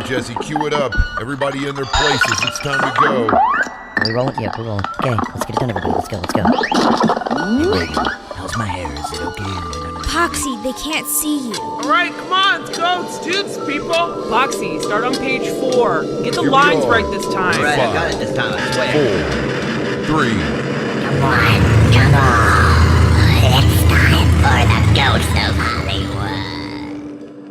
Jesse, cue it up. Everybody in their places. It's time to go. Are we rolling? Yeah, we're rolling. Okay, let's get it done, everybody. Let's go. Hey, Reagan, how's my hair? Is it okay? Poxy, they can't see you. All right, come on, let's go. Let's do this, people. Poxy, start on page 4. Get the lines right this time. All right, I got it this time, I swear. 4, 3. Come on. It's time for the Ghost of Hollywood.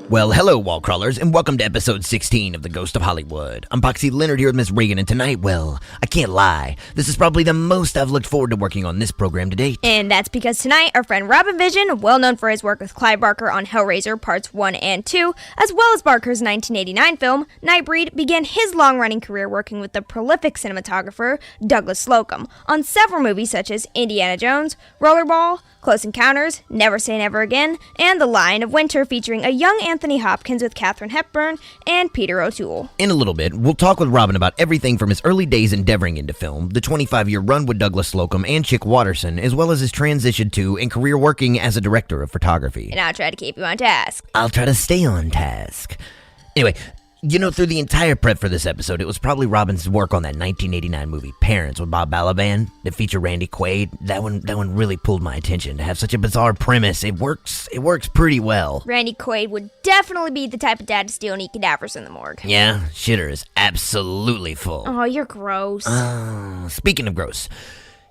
Well, hello, wall crawlers, and welcome to episode 16 of The Ghost of Hollywood. I'm Poxy Leonard here with Miss Reagan, and tonight, well, I can't lie. This is probably the most I've looked forward to working on this program to date. And that's because tonight, our friend Robin Vidgeon, well known for his work with Clive Barker on Hellraiser Parts 1 and 2, as well as Barker's 1989 film, Nightbreed, began his long-running career working with the prolific cinematographer Douglas Slocombe on several movies such as Indiana Jones, Rollerball, Close Encounters, Never Say Never Again, and The Lion of Winter, featuring a young Anthony Hopkins with Katharine Hepburn and Peter O'Toole. In a little bit, we'll talk with Robin about everything from his early days endeavoring into film, the 25-year run with Douglas Slocombe and Chick Watterson, as well as his transition to and career working as a director of photography. And I'll try to keep you on task. I'll try to stay on task. Anyway, you know, through the entire prep for this episode, it was probably Robin's work on that 1989 movie, Parents, with Bob Balaban, that featured Randy Quaid. That one really pulled my attention. To have such a bizarre premise, it works pretty well. Randy Quaid would definitely be the type of dad to steal and eat cadavers in the morgue. Yeah, shitter is absolutely full. Oh, you're gross. Speaking of gross,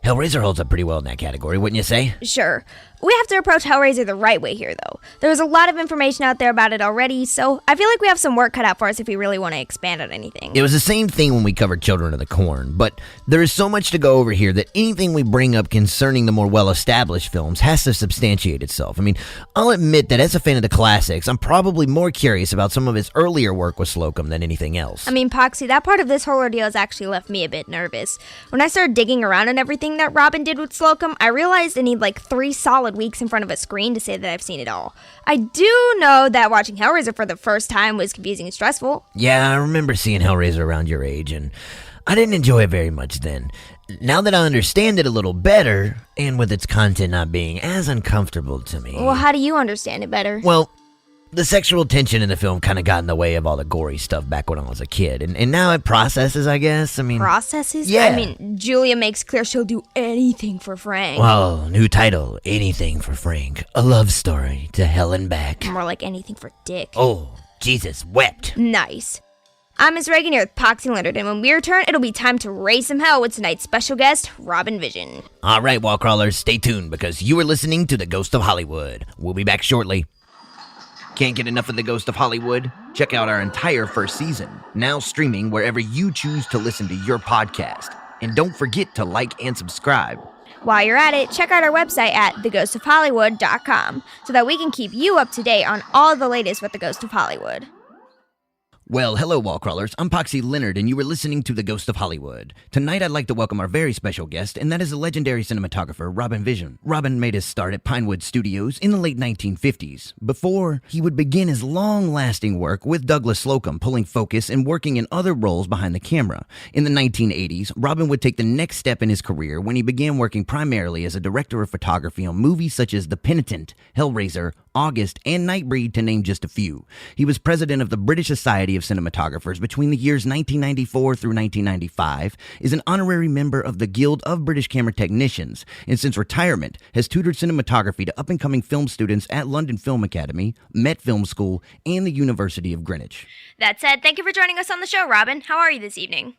Hellraiser holds up pretty well in that category, wouldn't you say? Sure. We have to approach Hellraiser the right way here, though. There's a lot of information out there about it already, so I feel like we have some work cut out for us if we really want to expand on anything. It was the same thing when we covered Children of the Corn, but there is so much to go over here that anything we bring up concerning the more well-established films has to substantiate itself. I mean, I'll admit that as a fan of the classics, I'm probably more curious about some of his earlier work with Slocombe than anything else. I mean, Poxy, that part of this whole ordeal has actually left me a bit nervous. When I started digging around on everything that Robin did with Slocombe, I realized I need like 3 solid weeks in front of a screen to say that I've seen it all. I do know that watching Hellraiser for the first time was confusing and stressful. Yeah, I remember seeing Hellraiser around your age, and I didn't enjoy it very much then. Now that I understand it a little better, and with its content not being as uncomfortable to me... Well, how do you understand it better? Well, the sexual tension in the film kind of got in the way of all the gory stuff back when I was a kid, and now it processes, I guess. I mean... Processes? Yeah. I mean, Julia makes clear she'll do anything for Frank. Well, new title, Anything for Frank. A love story to hell and back. More like anything for Dick. Oh, Jesus wept. Nice. I'm Miss Reagan here with Poxy Leonard, and when we return, it'll be time to raise some hell with tonight's special guest, Robin Vidgeon. All right, wall crawlers, stay tuned because you are listening to The Ghost of Hollywood. We'll be back shortly. Can't get enough of The Ghost of Hollywood? Check out our entire first season, now streaming wherever you choose to listen to your podcast. And don't forget to like and subscribe. While you're at it, check out our website at theghostofhollywood.com so that we can keep you up to date on all the latest with The Ghost of Hollywood. Well, hello, wall crawlers. I'm Poxy Leonard, and you are listening to The Ghost of Hollywood. Tonight, I'd like to welcome our very special guest, and that is the legendary cinematographer, Robin Vidgeon. Robin made his start at Pinewood Studios in the late 1950s, before he would begin his long-lasting work with Douglas Slocombe, pulling focus and working in other roles behind the camera. In the 1980s, Robin would take the next step in his career when he began working primarily as a director of photography on movies such as The Penitent, Hellraiser, August, and Nightbreed, to name just a few. He was president of the British Society of Cinematographers between the years 1994 through 1995, is an honorary member of the Guild of British Camera Technicians, and since retirement has tutored cinematography to up-and-coming film students at London Film Academy, Met Film School, and the University of Greenwich. That said, thank you for joining us on the show, Robin. How are you this evening?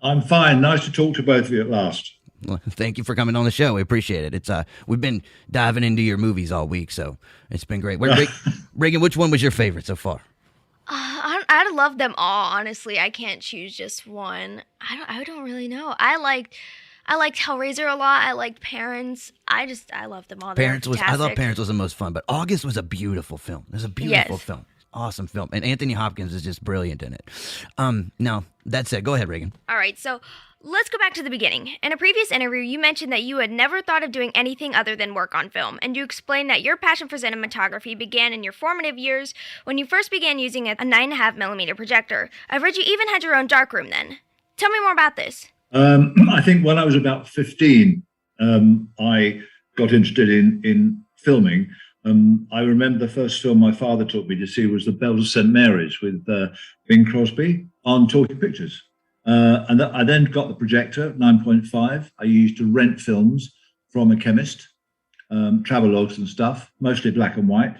I'm fine. Nice to talk to both of you at last. Well, thank you for coming on the show. We appreciate it. It's we've been diving into your movies all week, so it's been great. Reagan, which one was your favorite so far? I love them all, honestly. I can't choose just one. I don't really know. I liked Hellraiser a lot. I liked Parents. I love them all. I thought Parents was the most fun, but August was a beautiful film. It was a beautiful film. Awesome film. And Anthony Hopkins is just brilliant in it. Now, that said, go ahead, Reagan. All right, so let's go back to the beginning. In a previous interview, you mentioned that you had never thought of doing anything other than work on film, and you explained that your passion for cinematography began in your formative years when you first began using a 9.5mm projector. I've read you even had your own darkroom then. Tell me more about this. I think when I was about 15, I got interested in filming I remember the first film my father took me to see was The Bells of St. Mary's with Bing Crosby on Talking Pictures. I then got the projector, 9.5. I used to rent films from a chemist, travelogues and stuff, mostly black and white.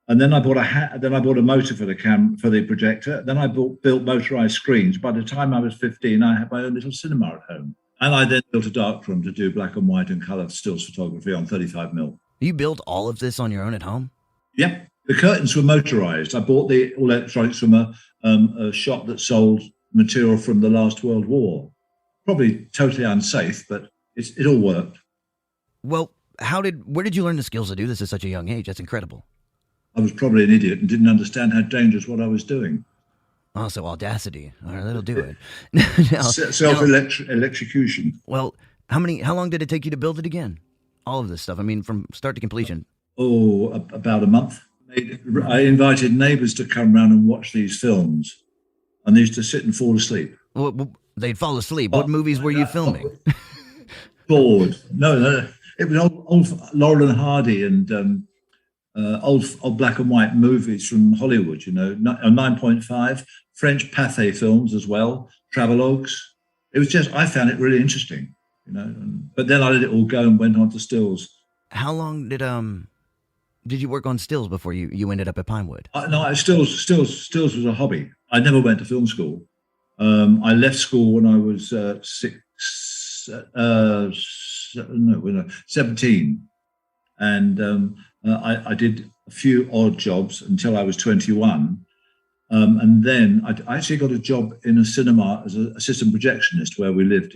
And then I bought a motor for the projector. Then I built motorized screens. By the time I was 15, I had my own little cinema at home. And I then built a darkroom to do black and white and color stills photography on 35mm. You built all of this on your own at home? Yep. The curtains were motorized. I bought the electronics from a shop that sold material from the last World War. Probably totally unsafe, but it all worked. Well, where did you learn the skills to do this at such a young age? That's incredible. I was probably an idiot and didn't understand how dangerous what I was doing. Oh, so audacity. All right, that'll do it. Self-electrocution. Well, how long did it take you to build it again? All of this stuff. I mean, from start to completion. Oh, about a month. I invited neighbors to come around and watch these films, and they used to sit and fall asleep. Well, they'd fall asleep. What movies were you filming? Bored. No. It was old Laurel and Hardy and old black and white movies from Hollywood, 9.5, French Pathé films as well, travelogues. It was just, I found it really interesting, but then I let it all go and went on to stills. How long did you work on stills before you ended up at Pinewood? No, stills was a hobby. I never went to film school. I left school when I was 17. And I did a few odd jobs until I was 21. And then I actually got a job in a cinema as an assistant projectionist where we lived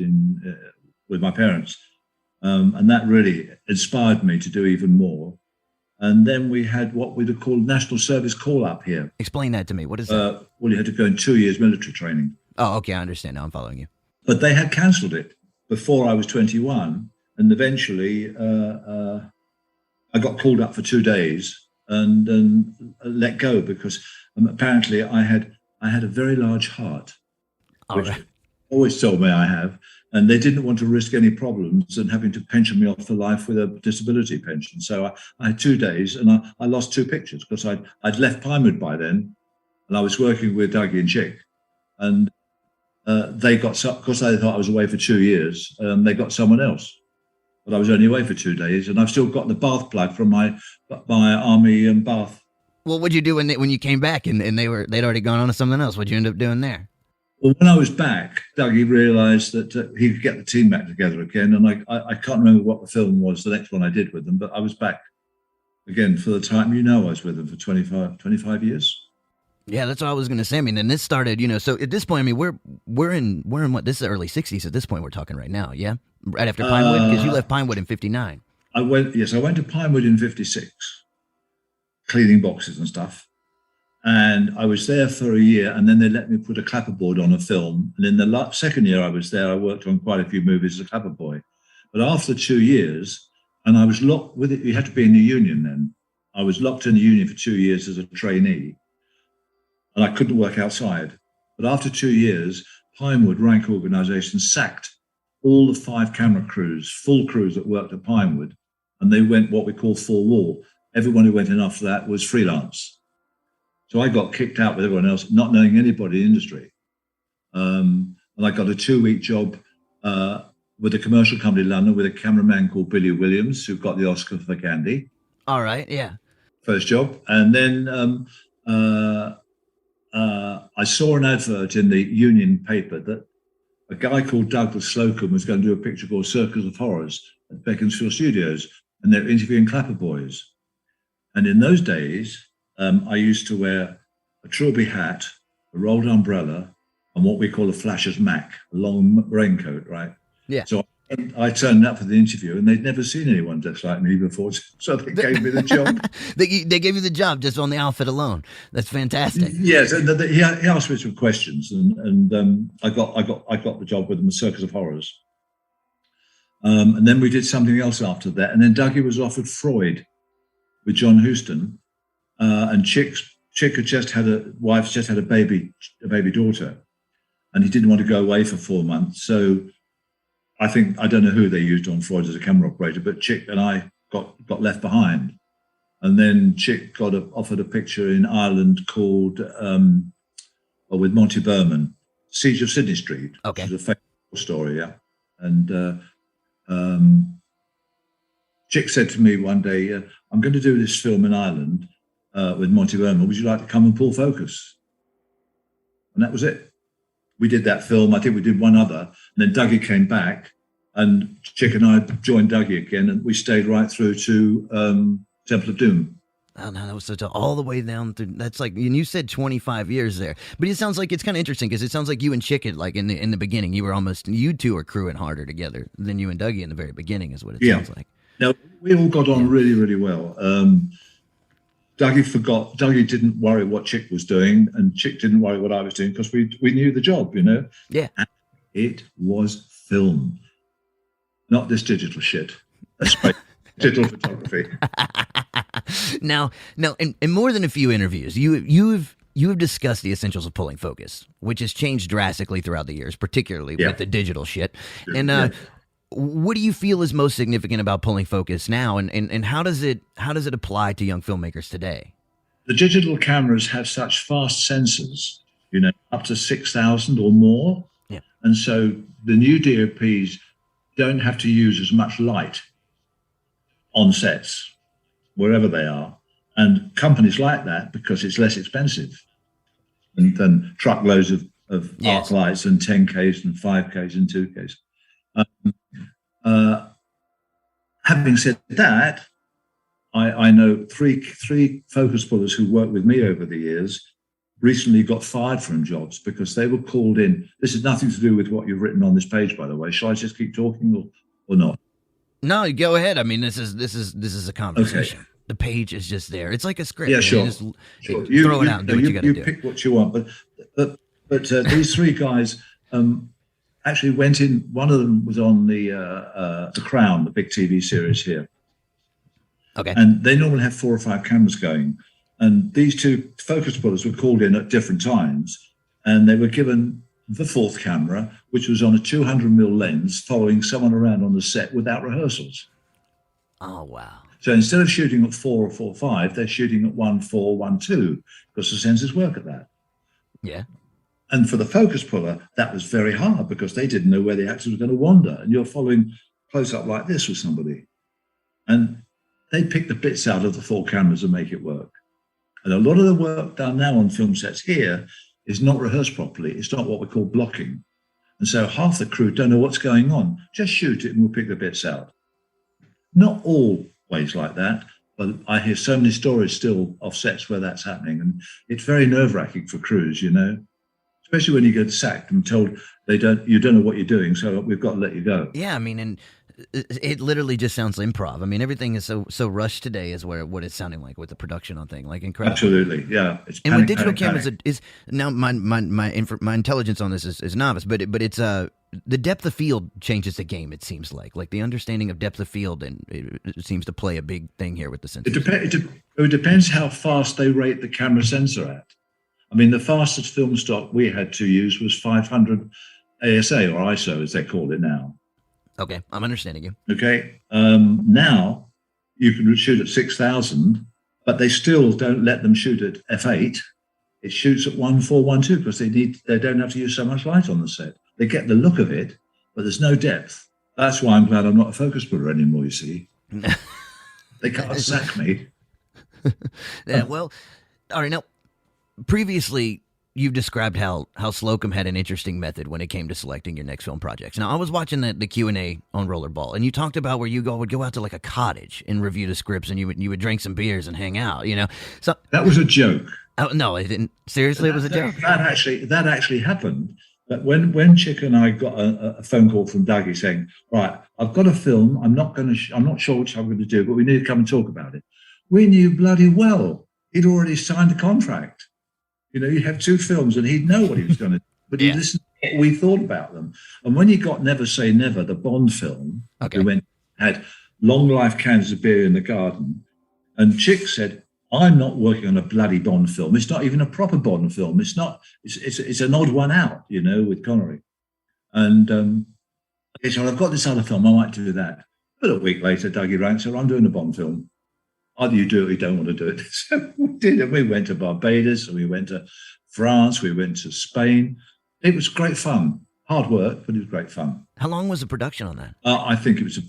with my parents. And that really inspired me to do even more. And then we had what we'd call National Service Call-Up here. Explain that to me. What is that? Well, you had to go in 2 years military training. Oh, okay. I understand now. I'm following you. But they had cancelled it before I was 21. And eventually I got called up for 2 days and let go because apparently I had a very large heart, which always told me I have, and they didn't want to risk any problems and having to pension me off for life with a disability pension. So I had 2 days and I lost 2 pictures because I'd left Pinewood by then and I was working with Dougie and Chick, and they got, because they thought I was away for 2 years, they got someone else. But I was only away for 2 days, and I've still got the bath plug from my army bath. Well, what'd you do when you came back and they'd already gone on to something else? What'd you end up doing there? Well, when I was back, Dougie realised that he could get the team back together again, and I can't remember what the film was, the next one I did with them, but I was back again for the time. I was with them for 25 years. Yeah, that's what I was going to say. I mean, and this started, so at this point, I mean, we're in what, this is the early 60s at this point we're talking right now, yeah? Right after Pinewood, because you left Pinewood in 59. I went to Pinewood in 56, cleaning boxes and stuff. And I was there for a year, and then they let me put a clapperboard on a film. And in the second year I was there, I worked on quite a few movies as a clapperboy. But after 2 years, and I was locked with it, you had to be in the union then. I was locked in the union for 2 years as a trainee, and I couldn't work outside. But after 2 years, Pinewood rank organisation sacked all the 5 camera crews, full crews that worked at Pinewood, and they went what we call full wall. Everyone who went in after that was freelance. So I got kicked out with everyone else, not knowing anybody in the industry. And I got a 2-week job with a commercial company in London with a cameraman called Billy Williams, who got the Oscar for Gandhi. All right, yeah. First job. And then I saw an advert in the union paper that a guy called Douglas Slocombe was going to do a picture called Circus of Horrors at Beaconsfield Studios, and they're interviewing clapper boys. And in those days, I used to wear a trilby hat, a rolled umbrella, and what we call a flasher's mac, a long raincoat, right? Yeah. So I turned up for the interview, and they'd never seen anyone just like me before, so they gave me the job. They gave you the job just on the outfit alone. That's fantastic. Yes, and he asked me some questions, and I got the job with them, the Circus of Horrors. And then we did something else after that, and then Dougie was offered Freud with John Huston, and Chick had just had a baby daughter, and he didn't want to go away for 4 months, so I don't know who they used on Freud as a camera operator, but Chick and I got left behind. And then Chick got offered a picture in Ireland called, with Monty Berman, Siege of Sydney Street, Okay. which is a famous story, yeah. And Chick said to me one day, I'm going to do this film in Ireland with Monty Berman. Would you like to come and pull focus? And that was it. We did that film. I think we did one other. And then Dougie came back, and Chick and I joined Dougie again, and we stayed right through to Temple of Doom. Oh, no, that was all the way down through. That's like, and you said 25 years there, but it sounds like it's kind of interesting because it sounds like you and Chick had, like in the beginning, you two are crewing harder together than you and Dougie in the very beginning, is what it sounds like. No, we all got on really, really well. Dougie didn't worry what Chick was doing, and Chick didn't worry what I was doing because we knew the job, you know. Yeah, and it was film, not this digital shit. That's right. Digital photography. Now, in more than a few interviews, you've discussed the essentials of pulling focus, which has changed drastically throughout the years, particularly with the digital shit. And what do you feel is most significant about pulling focus now, and how does it apply to young filmmakers today? The digital cameras have such fast sensors, you know, up to 6,000 or more. Yeah. And so the new DOPs don't have to use as much light on sets, wherever they are. And companies like that because it's less expensive than truckloads of arc lights and 10Ks and 5Ks and 2Ks. Having said that, I know three focus pullers who worked with me over the years recently got fired from jobs because they were called in. This has nothing to do with what you've written on this page, by the way. Shall I just keep talking or not? No, go ahead. I mean, this is a conversation. Okay. The page is just there. It's like a script. Yeah, sure. Sure. You throw it out and do what you got to do. You pick what you want. But these three guys actually went in. One of them was on the Crown, the big TV series here. Okay. And they normally have 4 or 5 cameras going. And these two focus pullers were called in at different times, and they were given the 4th camera, which was on a 200mm lens, following someone around on the set without rehearsals. Oh, wow. So instead of shooting at 4 or 4.5, they're shooting at 1.4, 1.2, because the sensors work at that. Yeah. And for the focus puller, that was very hard because they didn't know where the actors were going to wander. And you're following close up like this with somebody. And they pick the bits out of the 4 cameras and make it work. And a lot of the work done now on film sets here is not rehearsed properly. It's not what we call blocking. And so half the crew don't know what's going on. Just shoot it and we'll pick the bits out. Not always like that, but I hear so many stories still of sets where that's happening. And it's very nerve-wracking for crews, you know, especially when you get sacked and told you don't know what you're doing, so we've got to let you go. Yeah, I mean, and it literally just sounds improv. I mean, everything is so rushed today is what it's sounding like with the production on thing, like incredible. Absolutely, yeah. It's and panic, with digital panic, cameras, panic. is now my intelligence on this is novice, but it's the depth of field changes the game. It seems like the understanding of depth of field, and it seems to play a big thing here with the sensors. It depends how fast they rate the camera sensor at. I mean, the fastest film stock we had to use was 500 ASA or ISO, as they call it now. Okay, I'm understanding you. Okay, now you can shoot at 6,000, but they still don't let them shoot at f8. It shoots at 1.4, 1.2 because they don't have to use so much light on the set. They get the look of it, but there's no depth. That's why I'm glad I'm not a focus puller anymore. You see, they can't sack me. Yeah, well, all right. Now, previously, you've described how Slocombe had an interesting method when it came to selecting your next film projects. Now, I was watching the Q&A on Rollerball, and you talked about where you would go out to like a cottage and review the scripts, and you would drink some beers and hang out. You know, so that was a joke. Oh, no, it didn't. Seriously, it was a joke. That actually happened. But when Chick and I got a phone call from Dougie saying, "Right, I've got a film. I'm not sure which I'm going to do, but we need to come and talk about it." We knew bloody well he'd already signed a contract. You know, you'd have 2 films and he'd know what he was going to do, but he listened to what we thought about them. And when you got Never Say Never, the Bond film, we had Long Life Cans of Beer in the Garden, and Chick said, "I'm not working on a bloody Bond film. It's not even a proper Bond film. It's not. It's an odd one out, you know, with Connery." And he said, "I've got this other film. I might do that." But a week later, Dougie rang, said, "I'm doing a Bond film." either you do it or you don't want to do it. So we did it. We went to Barbados, and we went to France, we went to Spain. It was great fun. Hard work, but it was great fun. How long was the production on that? I think it was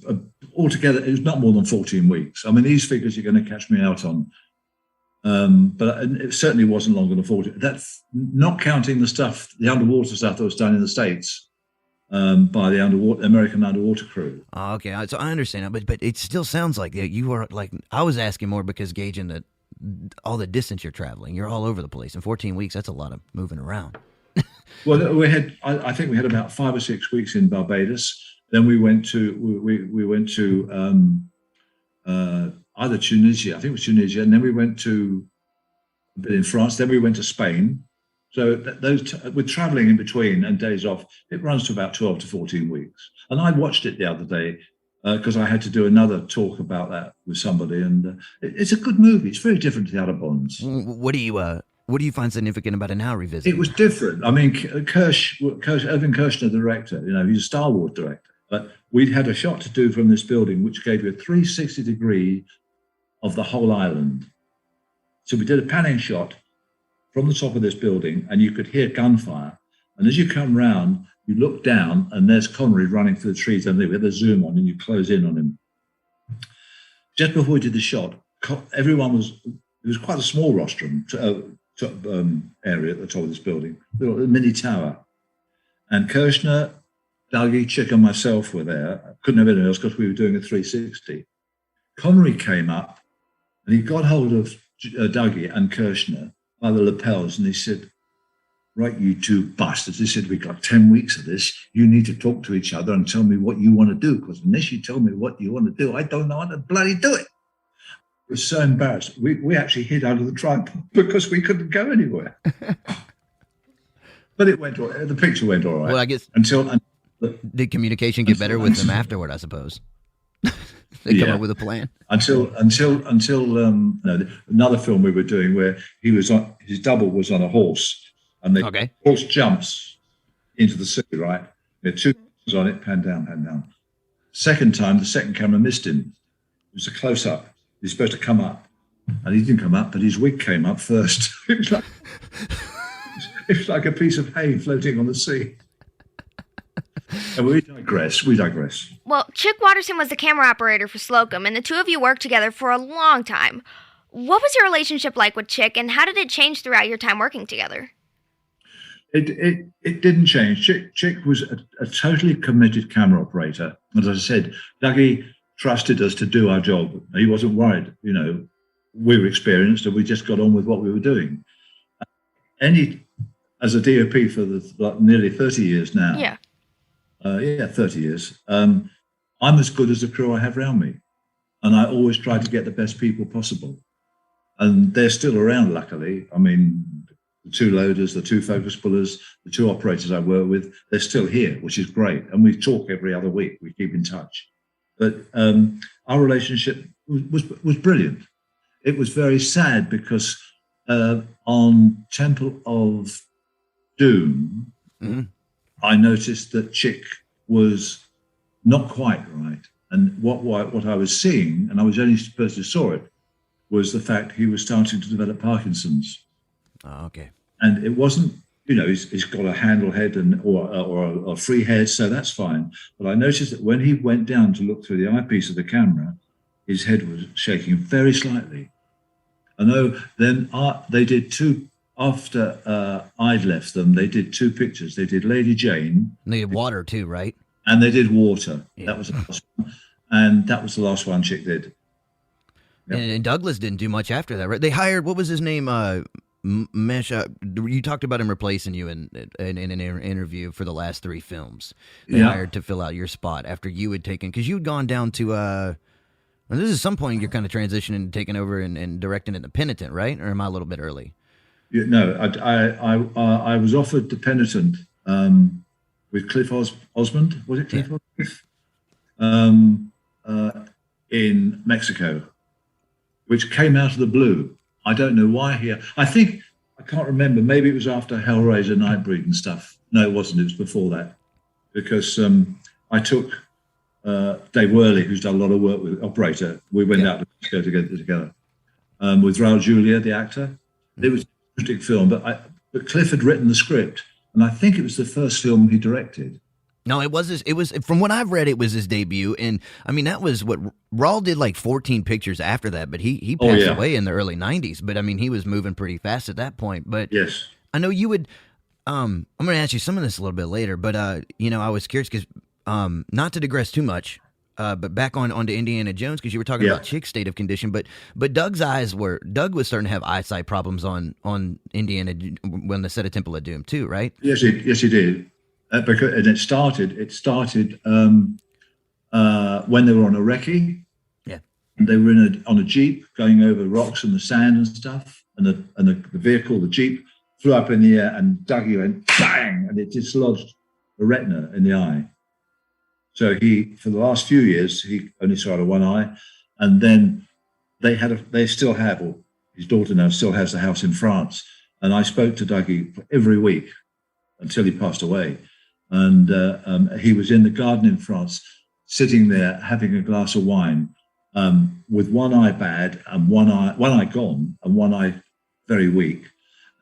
altogether, it was not more than 14 weeks. I mean, these figures you're going to catch me out on. But it certainly wasn't longer than 40. That's not counting the underwater stuff that was done in the States by the American underwater crew. Oh, okay. So I understand that, but it still sounds like you were like, I was asking more because gauging all the distance you're traveling. You're all over the place. In 14 weeks, that's a lot of moving around. Well, I think we had about 5 or 6 weeks in Barbados. Then we went to either Tunisia, I think it was Tunisia, and then we went to a bit in France. Then we went to Spain. So with traveling in between and days off, it runs to about 12 to 14 weeks. And I watched it the other day because I had to do another talk about that with somebody. And it's a good movie. It's very different to the other Bonds. What do you find significant about it now revisiting? It was different. I mean, Irving Kershner, the director, he's a Star Wars director. But we'd had a shot to do from this building, which gave you a 360 degree of the whole island. So we did a panning shot from the top of this building, and you could hear gunfire. And as you come round, you look down, and there's Connery running through the trees, and we had the zoom on, and you close in on him. Just before we did the shot, it was quite a small rostrum area at the top of this building, a mini tower. And Kershner, Dougie, Chick, and myself were there. Couldn't have anyone else because we were doing a 360. Connery came up, and he got hold of Dougie and Kershner by the lapels, and he said, "Right, you two bastards," he said, "we've got 10 weeks of this. You need to talk to each other and tell me what you want to do, because unless you tell me what you want to do, I don't know how to bloody do it." We were so embarrassed. We actually hid under the tripod because we couldn't go anywhere. But it went all right. The picture went all right. Well, I guess did communication get better with them afterward, I suppose? They come up with a plan. Until another film we were doing where his double was on a horse, and the horse jumps into the sea, right? There are 2 cameras on it, pan down, pan down. Second time, the second camera missed him. It was a close-up. He's supposed to come up, and he didn't come up, but his wig came up first. It was like a piece of hay floating on the sea. And we digress. Well, Chick Watterson was the camera operator for Slocombe, and the two of you worked together for a long time. What was your relationship like with Chick, and how did it change throughout your time working together? It didn't change. Chick was a totally committed camera operator. As I said, Dougie trusted us to do our job. He wasn't worried. We were experienced, and we just got on with what we were doing. As a DOP for nearly 30 years now. Yeah. 30 years. I'm as good as the crew I have around me. And I always try to get the best people possible. And they're still around, luckily. I mean, the 2 loaders, the 2 focus pullers, the 2 operators I work with, they're still here, which is great. And we talk every other week. We keep in touch. But our relationship was brilliant. It was very sad because on Temple of Doom, I noticed that Chick was not quite right. And what I was seeing, and I was the only person who saw it, was the fact he was starting to develop Parkinson's. Oh, okay. And it wasn't, he's got a handle head or a free head, so that's fine. But I noticed that when he went down to look through the eyepiece of the camera, his head was shaking very slightly. I know then they did 2, after I'd left them, they did 2 pictures. They did Lady Jane. And they did Water too, right? And they did Water. Yeah. That was the last one. And that was the last one Chick did. Yep. And Douglas didn't do much after that, right? They hired, what was his name? Mesh. You talked about him replacing you in an interview for the last 3 films. They hired to fill out your spot after you had taken, because you had gone down to, this is some point you're kind of transitioning and taking over and directing in The Penitent, right? Or am I a little bit early? No, I was offered The Penitent with Cliff Osmond. Was it Cliff Osmond? In Mexico, which came out of the blue. I don't know why here. I can't remember. Maybe it was after Hellraiser and Nightbreed and stuff. No, it wasn't. It was before that. Because I took Dave Worley, who's done a lot of work with operator. We went out to go together with Raul Julia, the actor. It was an interesting film, but Cliff had written the script, and I think it was the first film he directed. No, it was from what I've read, it was his debut, and I mean that was what Raul did, like 14 pictures after that, but he passed away in the early 90s. But I mean he was moving pretty fast at that point. But yes, I know you would. I'm going to ask you some of this a little bit later, but I was curious because not to digress too much, but back onto Indiana Jones, because you were talking about Chick's state of condition, but Doug was starting to have eyesight problems on Indiana when the set of Temple of Doom too, right? Yes, he did. And it started when they were on a recce. Yeah, and they were on a jeep going over rocks and the sand and stuff, and the vehicle, the jeep, flew up in the air, and Dougie went bang, and it dislodged the retina in the eye. So for the last few years, he only saw out of one eye, and then they still have, or his daughter now still has, the house in France. And I spoke to Dougie every week until he passed away. And he was in the garden in France, sitting there having a glass of wine, with one eye bad and one eye gone and one eye very weak.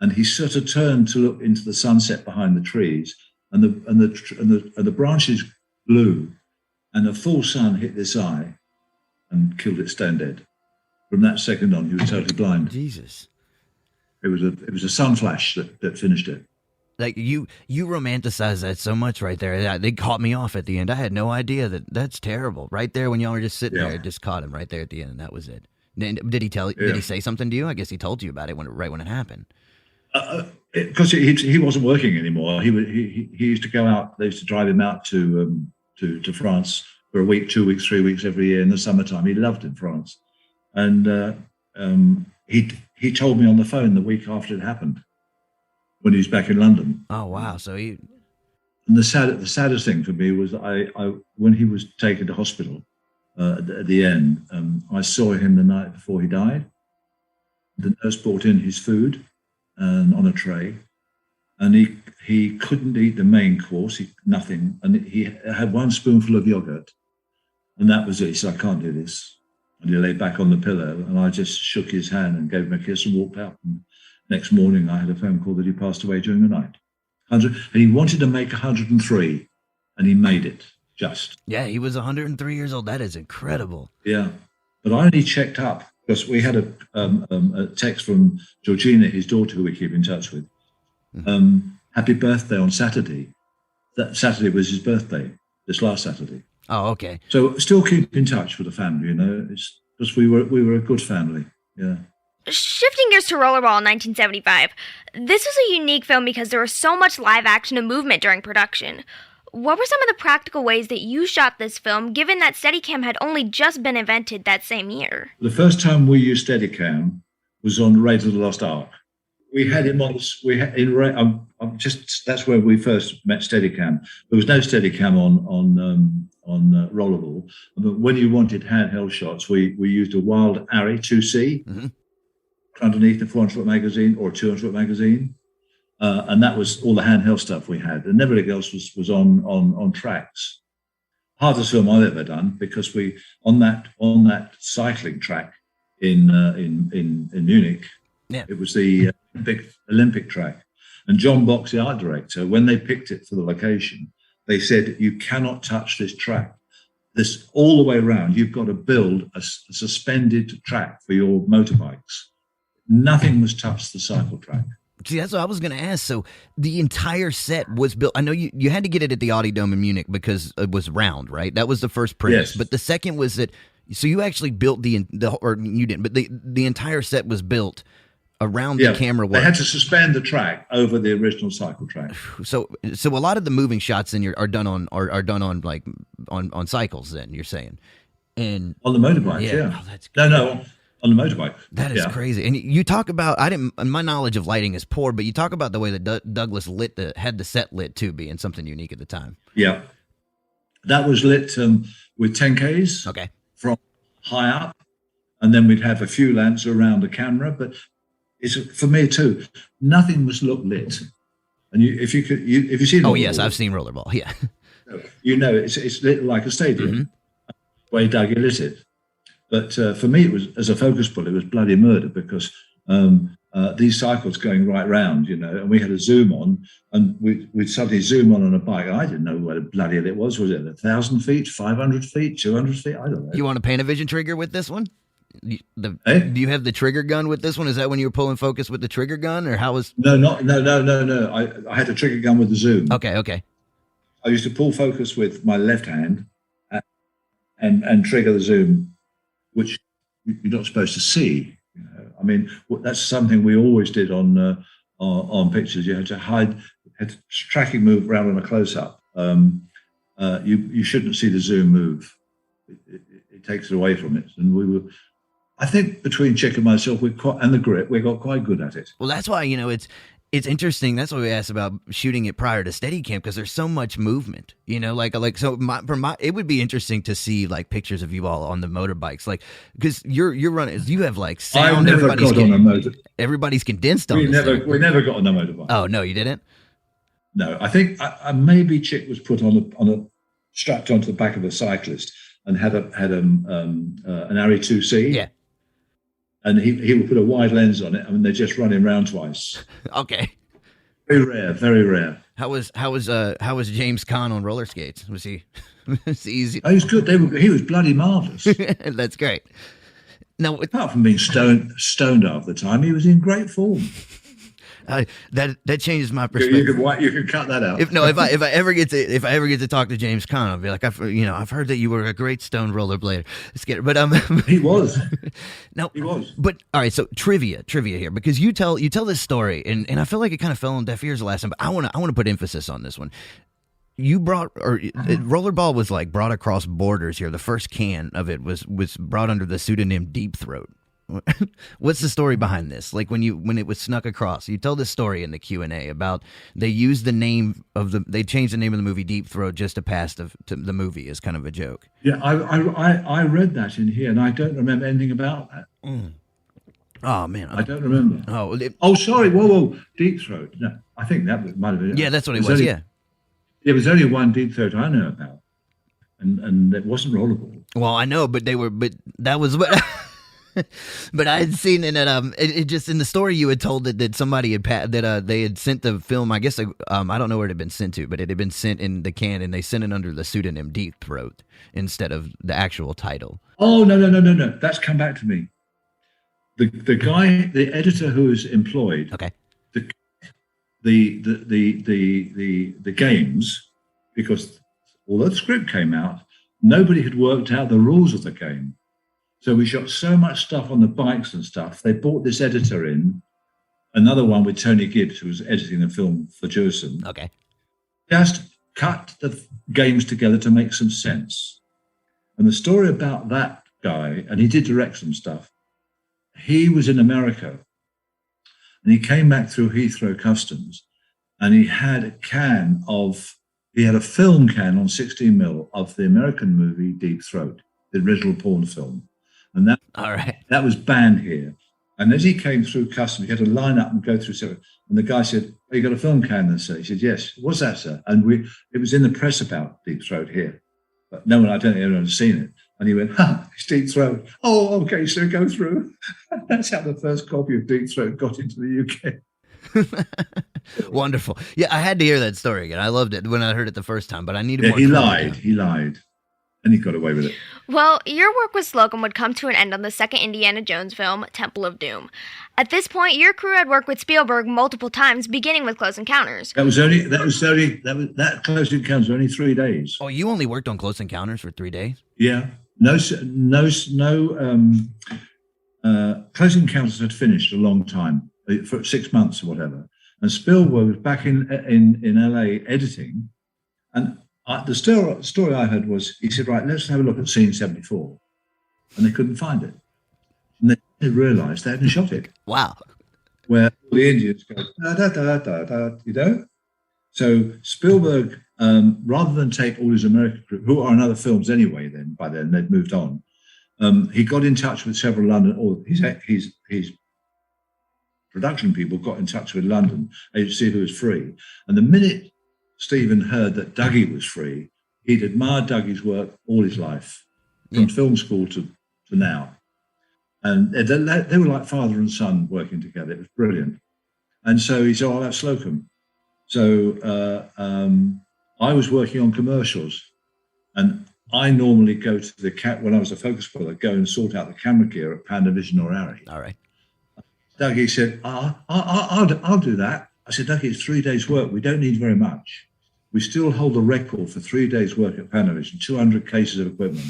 And he sort of turned to look into the sunset behind the trees, and the branches blew, and the full sun hit this eye and killed it stone dead. From that second on, he was totally blind. Jesus. It was a sun flash that finished it. Like you romanticize that so much right there. They caught me off at the end. I had no idea that's terrible. Right there when y'all were just sitting there, it just caught him right there at the end, and that was it. Did he Did he say something to you? I guess he told you about it right when it happened. Because he wasn't working anymore. He used to go out. They used to drive him out to France for a week, 2 weeks, 3 weeks every year in the summertime. He loved in France, and he told me on the phone the week after it happened, when he was back in London. Oh wow! And the saddest thing for me was I when he was taken to hospital at the end, I saw him the night before he died. The nurse brought in his food on a tray, and he couldn't eat the main course, nothing, and he had one spoonful of yogurt, and that was it. He said, "I can't do this," and he lay back on the pillow, and I just shook his hand and gave him a kiss and walked out. And next morning, I had a phone call that he passed away during the night. And he wanted to make 103, and he made it. Yeah, he was 103 years old. That is incredible. Yeah, but I only checked up because we had a text from Georgina, his daughter, who we keep in touch with. Happy birthday on Saturday. That Saturday was his birthday, this last Saturday. Oh, okay. So still keep in touch with the family, It's because we were a good family. Yeah. Shifting gears to Rollerball in 1975, this was a unique film because there was so much live action and movement during production. What were some of the practical ways that you shot this film, given that Steadicam had only just been invented that same year? The first time we used Steadicam was on Raiders of the Lost Ark. We had him on. That's where we first met Steadicam. There was no Steadicam on Rollerball. But when you wanted handheld shots, we used a Wild Arri 2C underneath the 400-foot magazine or 200-foot magazine. And that was all the handheld stuff we had, and everything else was on tracks. Hardest film I've ever done, because we on that cycling track in Munich. Yeah. It was the Olympic track, and John Box, the art director, when they picked it for the location, they said, "You cannot touch this track. This all the way around. You've got to build a suspended track for your motorbikes. Nothing was touched the cycle track." See, that's what I was going to ask. So the entire set was built. I know you had to get it at the Audi Dome in Munich because it was round, right? That was the first premise. Yes. But the second was that. So you actually built or you didn't, but the entire set was built around the camera work. They had to suspend the track over the original cycle track. So a lot of the moving shots in are done on cycles. Then you're saying, and on the motorbikes, yeah. Oh, that's good. No. On the motorbike. That is crazy. And you talk about, my knowledge of lighting is poor, but you talk about the way that Douglas had the set lit too, being something unique at the time. Yeah. That was lit with 10Ks. Okay. From high up. And then we'd have a few lamps around the camera. But it's for me too, nothing was lit. And if you've seen Rollerball. Yes, I've seen Rollerball. Yeah. it's lit like a stadium. Way Dougie lit it. But for me, it was, as a focus pull, it was bloody murder, because these cycles going right round, and we had a zoom on, and we'd suddenly zoom on a bike. I didn't know where the bloody hell it was. Was it 1,000 feet, 500 feet, 200 feet? I don't know. You want a Panavision trigger with this one? Do you have the trigger gun with this one? Is that when you were pulling focus with the trigger gun, or how was? No. I had a trigger gun with the zoom. Okay. I used to pull focus with my left hand and trigger the zoom, which you're not supposed to see. I mean, that's something we always did on pictures. You had to hide, tracking move around on a close up. You shouldn't see the zoom move. It takes it away from it. And we were, I think, between Chick and myself, and the grip, we got quite good at it. Well, that's why it's interesting. That's why we asked about shooting it prior to Steadicam, because there's so much movement. It would be interesting to see like pictures of you all on the motorbikes, because you're running. You have like sound. I never got on a motor. Everybody's condensed on. We never got on a motorbike. Oh no, you didn't. No, I think maybe Chick was put on a strapped onto the back of a cyclist and had an Arri 2C. Yeah. And he would put a wide lens on it. I mean, they're just running round twice. Okay. Very rare, very rare. How was James Caan on roller skates? Was he easy? Oh, he was good. He was bloody marvelous. That's great. Now, apart from being stoned half the time, he was in great form. That changes my perspective. You can cut that out. If I ever get to talk to James Caan, I'll be like, I've heard that you were a great stone rollerblader. But he was. No, he was. But all right, so trivia here, because you tell this story, and I feel like it kind of fell on deaf ears the last time. But I want to put emphasis on this one. You Rollerball was like brought across borders here. The first can of it was brought under the pseudonym Deep Throat. What's the story behind this? Like when it was snuck across, you told this story in the Q&A about they changed the name of the movie Deep Throat just to pass to the movie as kind of a joke. Yeah, I read that in here, and I don't remember anything about that. Oh man, I don't remember. Oh, sorry. Whoa, Deep Throat. No, I think that might have been. Yeah, that's what it was. Yeah, there was only one Deep Throat I know about, and it wasn't Rollerball. Well, I know, but that was what. But I had seen in it just in the story you had told that somebody had they had sent the film. I guess I don't know where it had been sent to, but it had been sent in the can, and they sent it under the pseudonym Deep Throat instead of the actual title. Oh no! That's come back to me. The guy, the editor who was employed. Okay. The games, because although the script came out, nobody had worked out the rules of the game. So we shot so much stuff on the bikes and stuff. They brought this editor in, another one with Tony Gibbs, who was editing the film for Joseph. Okay. Just cut the games together to make some sense. And the story about that guy, and he did direct some stuff, he was in America. And he came back through Heathrow Customs, and he had a film can on 16mm of the American movie Deep Throat, the original porn film. And that was banned here. And as he came through customs, he had to line up and go through several. And the guy said, "Oh, you got a film can there, sir?" He said, "Yes." "What's that, sir?" And it was in the press about Deep Throat here. But I don't think anyone had seen it. And he went, "It's Deep Throat." "Oh, okay, sir, go through." That's how the first copy of Deep Throat got into the UK. Wonderful. Yeah, I had to hear that story again. I loved it when I heard it the first time, but I needed more. He lied. And he got away with it. Well, your work with Slocombe would come to an end on the second Indiana Jones film, Temple of Doom. At this point, your crew had worked with Spielberg multiple times, beginning with Close Encounters. That Close Encounters only 3 days. Oh, you only worked on Close Encounters for 3 days? Yeah. No. Close Encounters had finished a long time, for 6 months or whatever. And Spielberg was back in LA editing, and the story I heard was, he said, "Right, let's have a look at scene 74." And they couldn't find it. And they realized they hadn't shot it. Wow. Where the Indians go, da, da, da, da, da, So Spielberg, rather than take all his American crew, who are in other films anyway, by then they'd moved on, he got in touch with several London, or his production people got in touch with London to see who was free. And the minute Stephen heard that Dougie was free, he'd admired Dougie's work all his life, from film school to now. And they were like father and son working together. It was brilliant. And so he said, I'll have Slocombe. So I was working on commercials, and I normally go to when I was a focus puller, I'd go and sort out the camera gear at Panavision or Arri. All right. Dougie said, I'll do that. I said, Dougie, it's 3 days work. We don't need very much. We still hold the record for 3 days work at Panavision, 200 cases of equipment.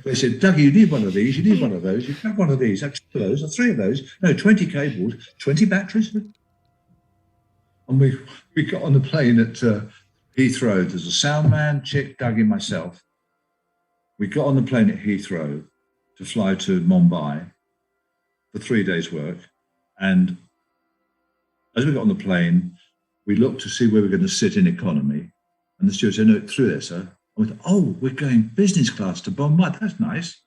They said, Dougie, you need one of these, you need one of those, you can have one of these, two of those, or 3 of those, no, 20 cables, 20 batteries. And we got on the plane at Heathrow. There's a sound man, Chick, Dougie, myself. We got on the plane at Heathrow to fly to Mumbai for 3 days' work. And as we got on the plane, we looked to see where we were going to sit in economy. And the steward said, no, through there, sir. I went, oh, we're going business class to Bombay. That's nice.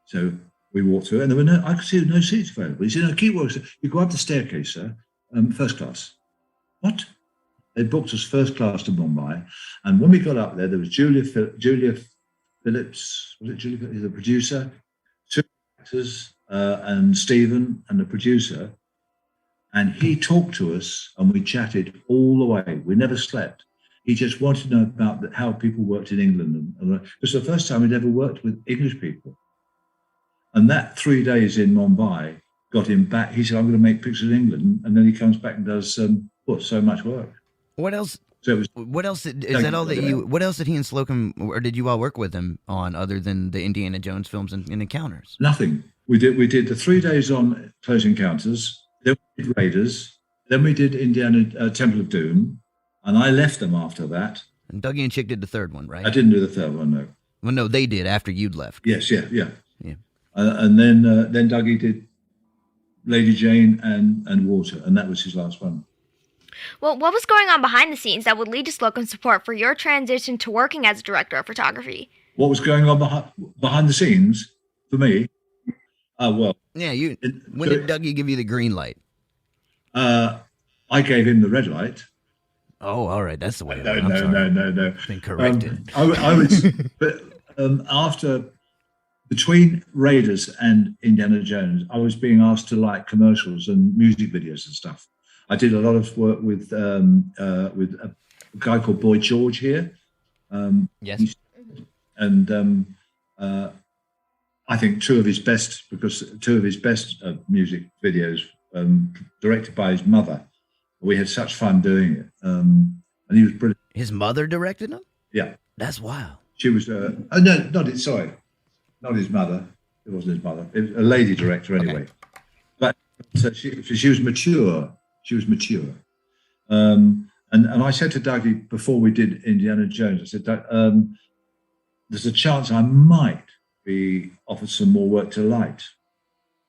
So we walked through, and there were I could see no seats available. He said, no, keep walking. You go up the staircase, sir, first class. What? They booked us first class to Bombay. And when we got up there was Julia Phillips, was it Julia, the producer, 2 actors, and Stephen, and the producer. And he talked to us, and we chatted all the way. We never slept. He just wanted to know about how people worked in England. And it was the first time he'd ever worked with English people. And that 3 days in Mumbai got him back. He said, I'm going to make pictures in England. And then he comes back and does so much work. What else? So it was, what else is that all that you? What else did he and Slocombe, or did you all work with him on, other than the Indiana Jones films and Encounters? Nothing. We did the 3 days on Close Encounters. Then we did Raiders. Then we did Indiana Temple of Doom. And I left them after that. And Dougie and Chick did the third one, right? I didn't do the third one, no. Well, no, they did after you'd left. Yes, yeah. And then Dougie did Lady Jane and Water, and that was his last one. Well, what was going on behind the scenes that would lead to Slocombe's support for your transition to working as a director of photography? What was going on behind the scenes for me? Well. Yeah, when did Dougie give you the green light? I gave him the red light. Oh, all right. That's the way. No. Been corrected. I was, but between Raiders and Indiana Jones, I was being asked to light commercials and music videos and stuff. I did a lot of work with a guy called Boy George here. Yes. And I think two of his best music videos directed by his mother. We had such fun doing it, and he was brilliant. His mother directed him? Yeah, that's wild. She was not his mother. It wasn't his mother. It was a lady director anyway. Okay. But she was mature. She was mature. And I said to Dougie before we did Indiana Jones, I said, there's a chance I might be offered some more work to light.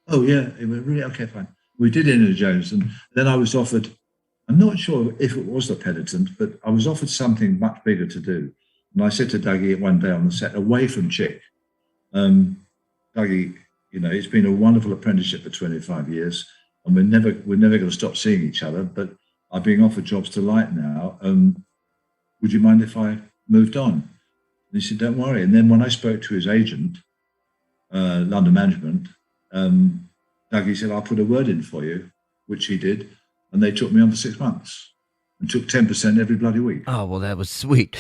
Oh yeah, it was really okay, fine. We did Indiana Jones, and then I was offered. I'm not sure if it was the Penitent, but I was offered something much bigger to do. And I said to Dougie one day on the set, away from Chick, Dougie, it's been a wonderful apprenticeship for 25 years, and we're never going to stop seeing each other. But I'm being offered jobs to light now. Would you mind if I moved on? And he said, don't worry. And then when I spoke to his agent, London Management, Dougie said, I'll put a word in for you, which he did. And they took me on for 6 months and took 10% every bloody week. Oh, well, that was sweet.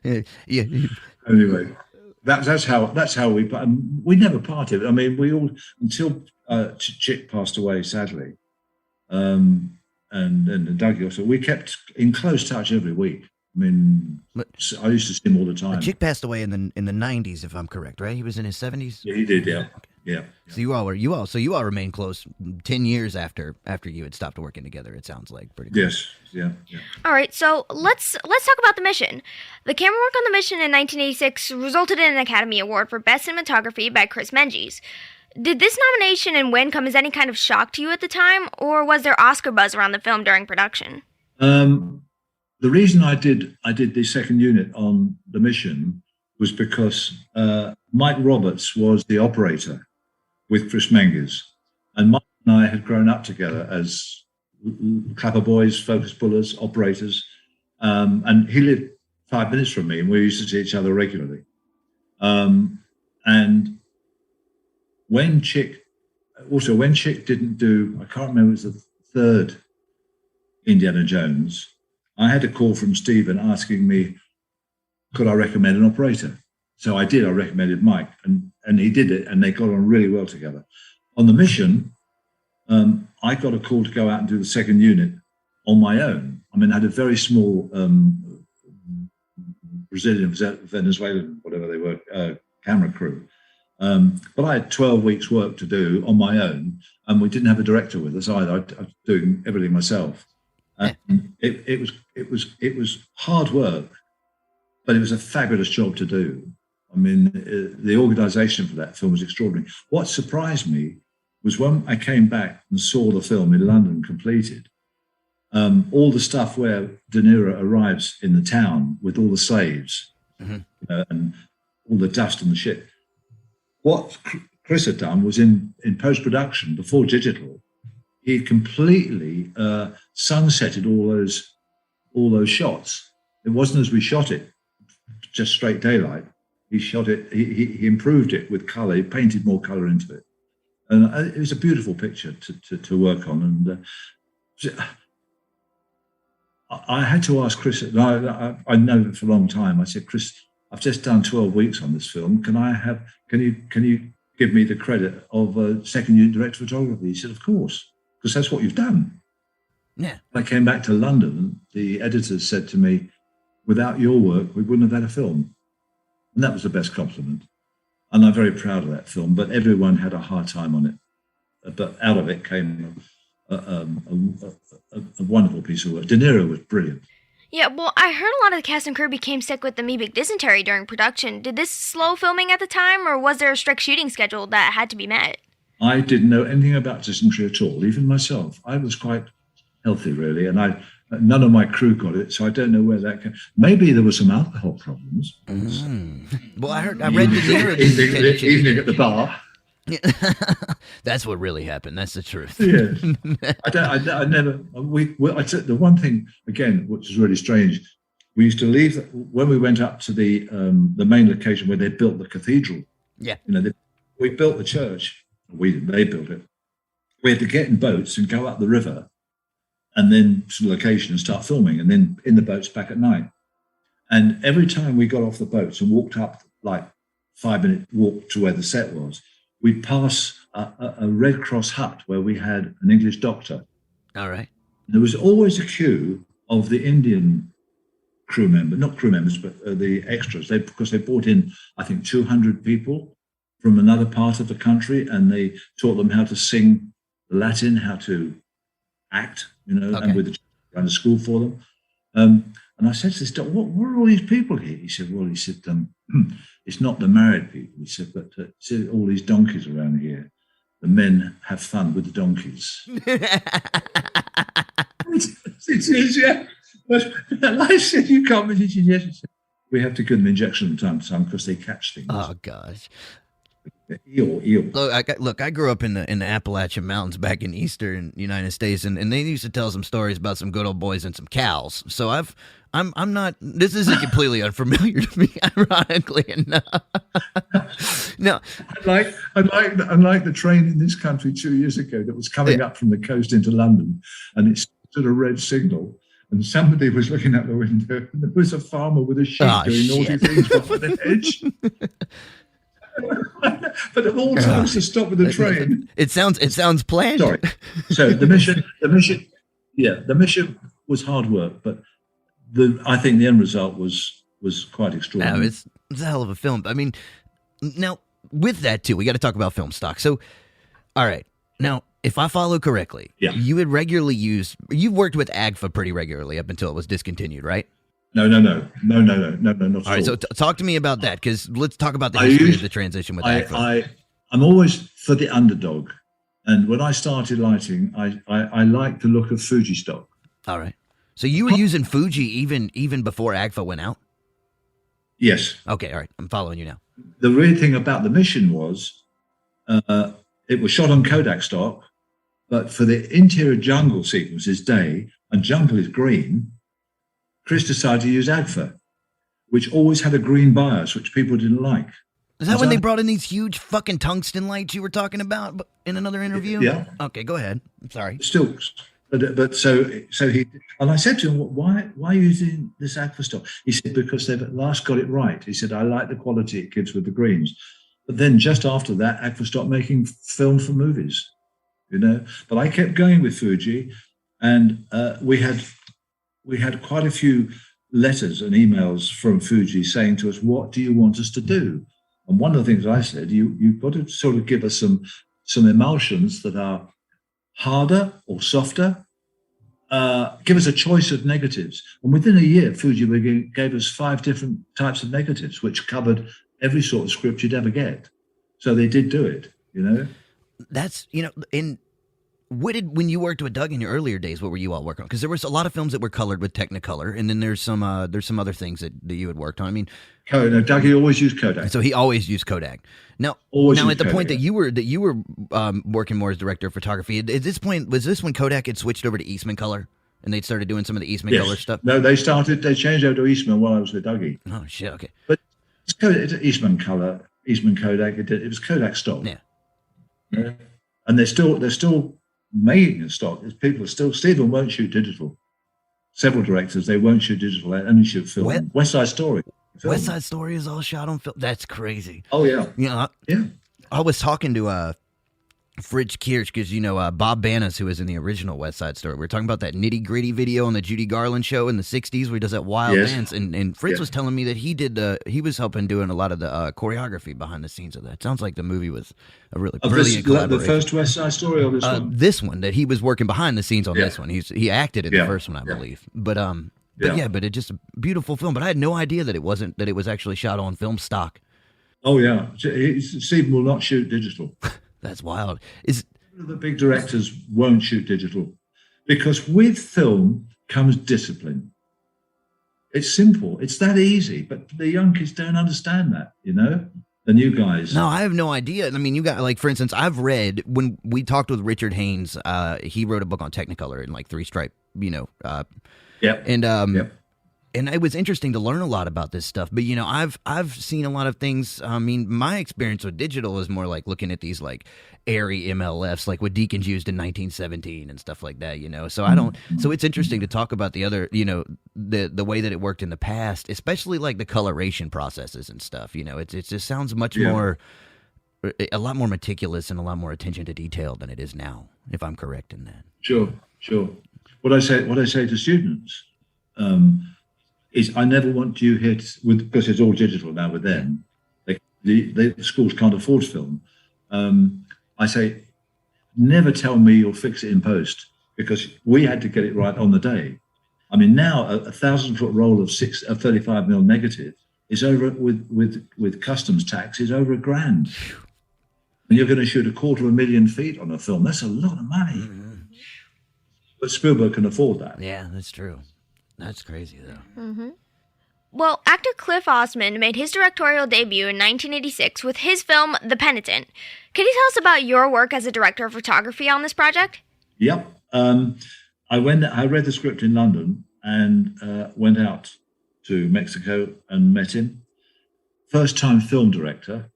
Yeah. Anyway, that's how we never parted. I mean, we all, until Chick passed away, sadly, and Dougie also, we kept in close touch every week. I mean, I used to see him all the time. Chick passed away in the 90s, if I'm correct, right? He was in his 70s. Yeah, he did. Yeah, okay. Yeah. So you all remained close 10 years after you had stopped working together. It sounds like pretty close. Yes. Yeah. All right. So let's talk about the mission. The camera work on the mission in 1986 resulted in an Academy Award for Best Cinematography by Chris Menges. Did this nomination and win come as any kind of shock to you at the time, or was there Oscar buzz around the film during production? The reason I did the second unit on the mission was because Mike Roberts was the operator with Chris Menges, and Mike and I had grown up together as clapper boys, focus pullers, operators. And he lived 5 minutes from me, and we used to see each other regularly. And when Chick didn't do, I can't remember, it was the third Indiana Jones, I had a call from Stephen asking me, could I recommend an operator? So I did. I recommended Mike, and he did it, and they got on really well together. On the mission, I got a call to go out and do the second unit on my own. I mean, I had a very small Brazilian, Venezuelan, whatever they were, camera crew. But I had 12 weeks work to do on my own, and we didn't have a director with us either. I was doing everything myself. And it was hard work, but it was a fabulous job to do. I mean, the organisation for that film was extraordinary. What surprised me was when I came back and saw the film in London completed, all the stuff where De Niro arrives in the town with all the slaves, and all the dust and the shit. What Chris had done was in post-production, before digital, he completely sunsetted all those shots. It wasn't as we shot it, just straight daylight. He shot it, he improved it with colour, he painted more colour into it. And it was a beautiful picture to work on. And I had to ask Chris, I know for a long time, I said, Chris, I've just done 12 weeks on this film. Can you give me the credit of a second unit director of photography? He said, of course, because that's what you've done. Yeah. When I came back to London, the editors said to me, without your work, we wouldn't have had a film. And that was the best compliment. And I'm very proud of that film, but everyone had a hard time on it. But out of it came a wonderful piece of work. De Niro was brilliant. Yeah, well, I heard a lot of the cast and crew became sick with amoebic dysentery during production. Did this slow filming at the time, or was there a strict shooting schedule that had to be met? I didn't know anything about dysentery at all, even myself. I was quite healthy, really, and none of my crew got it, so I don't know where that came. Maybe there were some alcohol problems. Well, I read De Niro evening at the bar. That's what really happened. That's the truth. Yeah, I never. I took the one thing again, which is really strange. We used to leave when we went up to the main location where they built the cathedral. Yeah, we built the church. We didn't. They built it. We had to get in boats and go up the river, and then to the location and start filming, and then in the boats back at night. And every time we got off the boats and walked up, like 5-minute walk to where the set was, we'd pass a Red Cross hut where we had an English doctor. All right. There was always a queue of the Indian crew members, not crew members, but the extras. Because they brought in, I think, 200 people from another part of the country, and they taught them how to sing Latin, how to act, and with ran a school for them. And I said to this doctor, what are all these people here? He said, it's not the married people. He said, but all these donkeys around here. The men have fun with the donkeys. It is, yeah. But I said, you can't. He said, yes. He said, we have to give them injection from time to time because they catch things. Oh, gosh. Eel. Look, I grew up in the Appalachian Mountains back in eastern United States, and they used to tell some stories about some good old boys and some cows. So I'm not. This isn't completely unfamiliar to me, ironically enough. No, unlike the train in this country 2 years ago that was coming up from the coast into London, and it stood a red signal, and somebody was looking out the window, and there was a farmer with a sheep doing naughty things behind the hedge. But of all times to stop with the train, it sounds planned. Sorry. So the mission was hard work, but I think the end result was quite extraordinary. No, it's a hell of a film. I mean, now with that too, we got to talk about film stock. So, all right, now if I follow correctly, you would regularly you've worked with AGFA pretty regularly up until it was discontinued, right? No, not all right, so talk to me about that, because let's talk about the history of the transition with AGFA. I'm always for the underdog, and when I started lighting, I liked the look of Fuji stock. All right, so you were using Fuji even before AGFA went out? Yes. Okay, all right, I'm following you now. The weird thing about the mission was it was shot on Kodak stock, But for the interior jungle sequences, day, and jungle is green, Chris decided to use Agfa, which always had a green bias, which people didn't like. Is that when they brought in these huge fucking tungsten lights you were talking about in another interview? Yeah. Okay, go ahead. I'm sorry. Stilks. But so he, and I said to him, why are you using this Agfa stock? He said, because they've at last got it right. He said, I like the quality it gives with the greens. But then just after that, Agfa stopped making film for movies, you know. But I kept going with Fuji, and we had quite a few letters and emails from Fuji saying to us, what do you want us to do? And one of the things I said, you've got to sort of give us some emulsions that are harder or softer. Give us a choice of negatives. And within a year, Fuji gave us 5 different types of negatives, which covered every sort of script you'd ever get. So they did do it, you know. That's, you know, when you worked with Doug in your earlier days, what were you all working on? Because there was a lot of films that were colored with Technicolor, and then there's some other things that you had worked on. I mean, Dougie always used Kodak. So he always used Kodak. Now at the point that you were working more as director of photography, at this point, was this when Kodak had switched over to Eastman color, and they'd started doing some of the Eastman color stuff? No, they changed over to Eastman while I was with Dougie. Oh shit, okay. But it's Eastman color, Eastman Kodak. It was Kodak stock. Yeah. And they're still making stock. People are still, Stephen won't shoot digital. Several directors, they won't shoot digital, they only shoot film. West Side Story. Film. West Side Story is all shot on film. That's crazy. Oh yeah. You know, I was talking to Fridge Kirsch, because, you know, Bob Banas, who was in the original West Side Story. We were talking about that Nitty Gritty video on the Judy Garland show in the 60s where he does that wild dance. And Fritz was telling me that he was helping doing a lot of the choreography behind the scenes of that. Sounds like the movie was a really brilliant collaboration. The first West Side Story or this one? This one, that he was working behind the scenes on this one. He acted in the first one, I believe. But it's just a beautiful film. But I had no idea that it was actually shot on film stock. Oh yeah. Stephen will not shoot digital. That's wild. The big directors won't shoot digital because with film comes discipline. It's simple. It's that easy. But the young kids don't understand that, you know, the new guys. No, I have no idea. I mean, you got, like, for instance, I've read, when we talked with Richard Haynes, he wrote a book on Technicolor in like 3-stripe, you know. And it was interesting to learn a lot about this stuff. But, you know, I've seen a lot of things. I mean, my experience with digital is more like looking at these, like, airy MLFs, like what Deakins used in 1917 and stuff like that, you know. So so it's interesting to talk about the other, you know, the way that it worked in the past, especially like the coloration processes and stuff, you know. It just sounds much more, a lot more meticulous and a lot more attention to detail than it is now, if I'm correct in that. Sure. What I say to students, is I never want you here because it's all digital now with them. The schools can't afford film. I say, never tell me you'll fix it in post because we had to get it right on the day. I mean, now a 1,000-foot roll of 35mm negative is over with customs tax is over $1,000. And you're going to shoot 250,000 feet on a film. That's a lot of money. Mm-hmm. But Spielberg can afford that. Yeah, that's true. That's crazy, though. Mm-hmm. Well, actor Cliff Osmond made his directorial debut in 1986 with his film The Penitent. Can you tell us about your work as a director of photography on this project? Yep. I read the script in London and went out to Mexico and met him. First-time film director,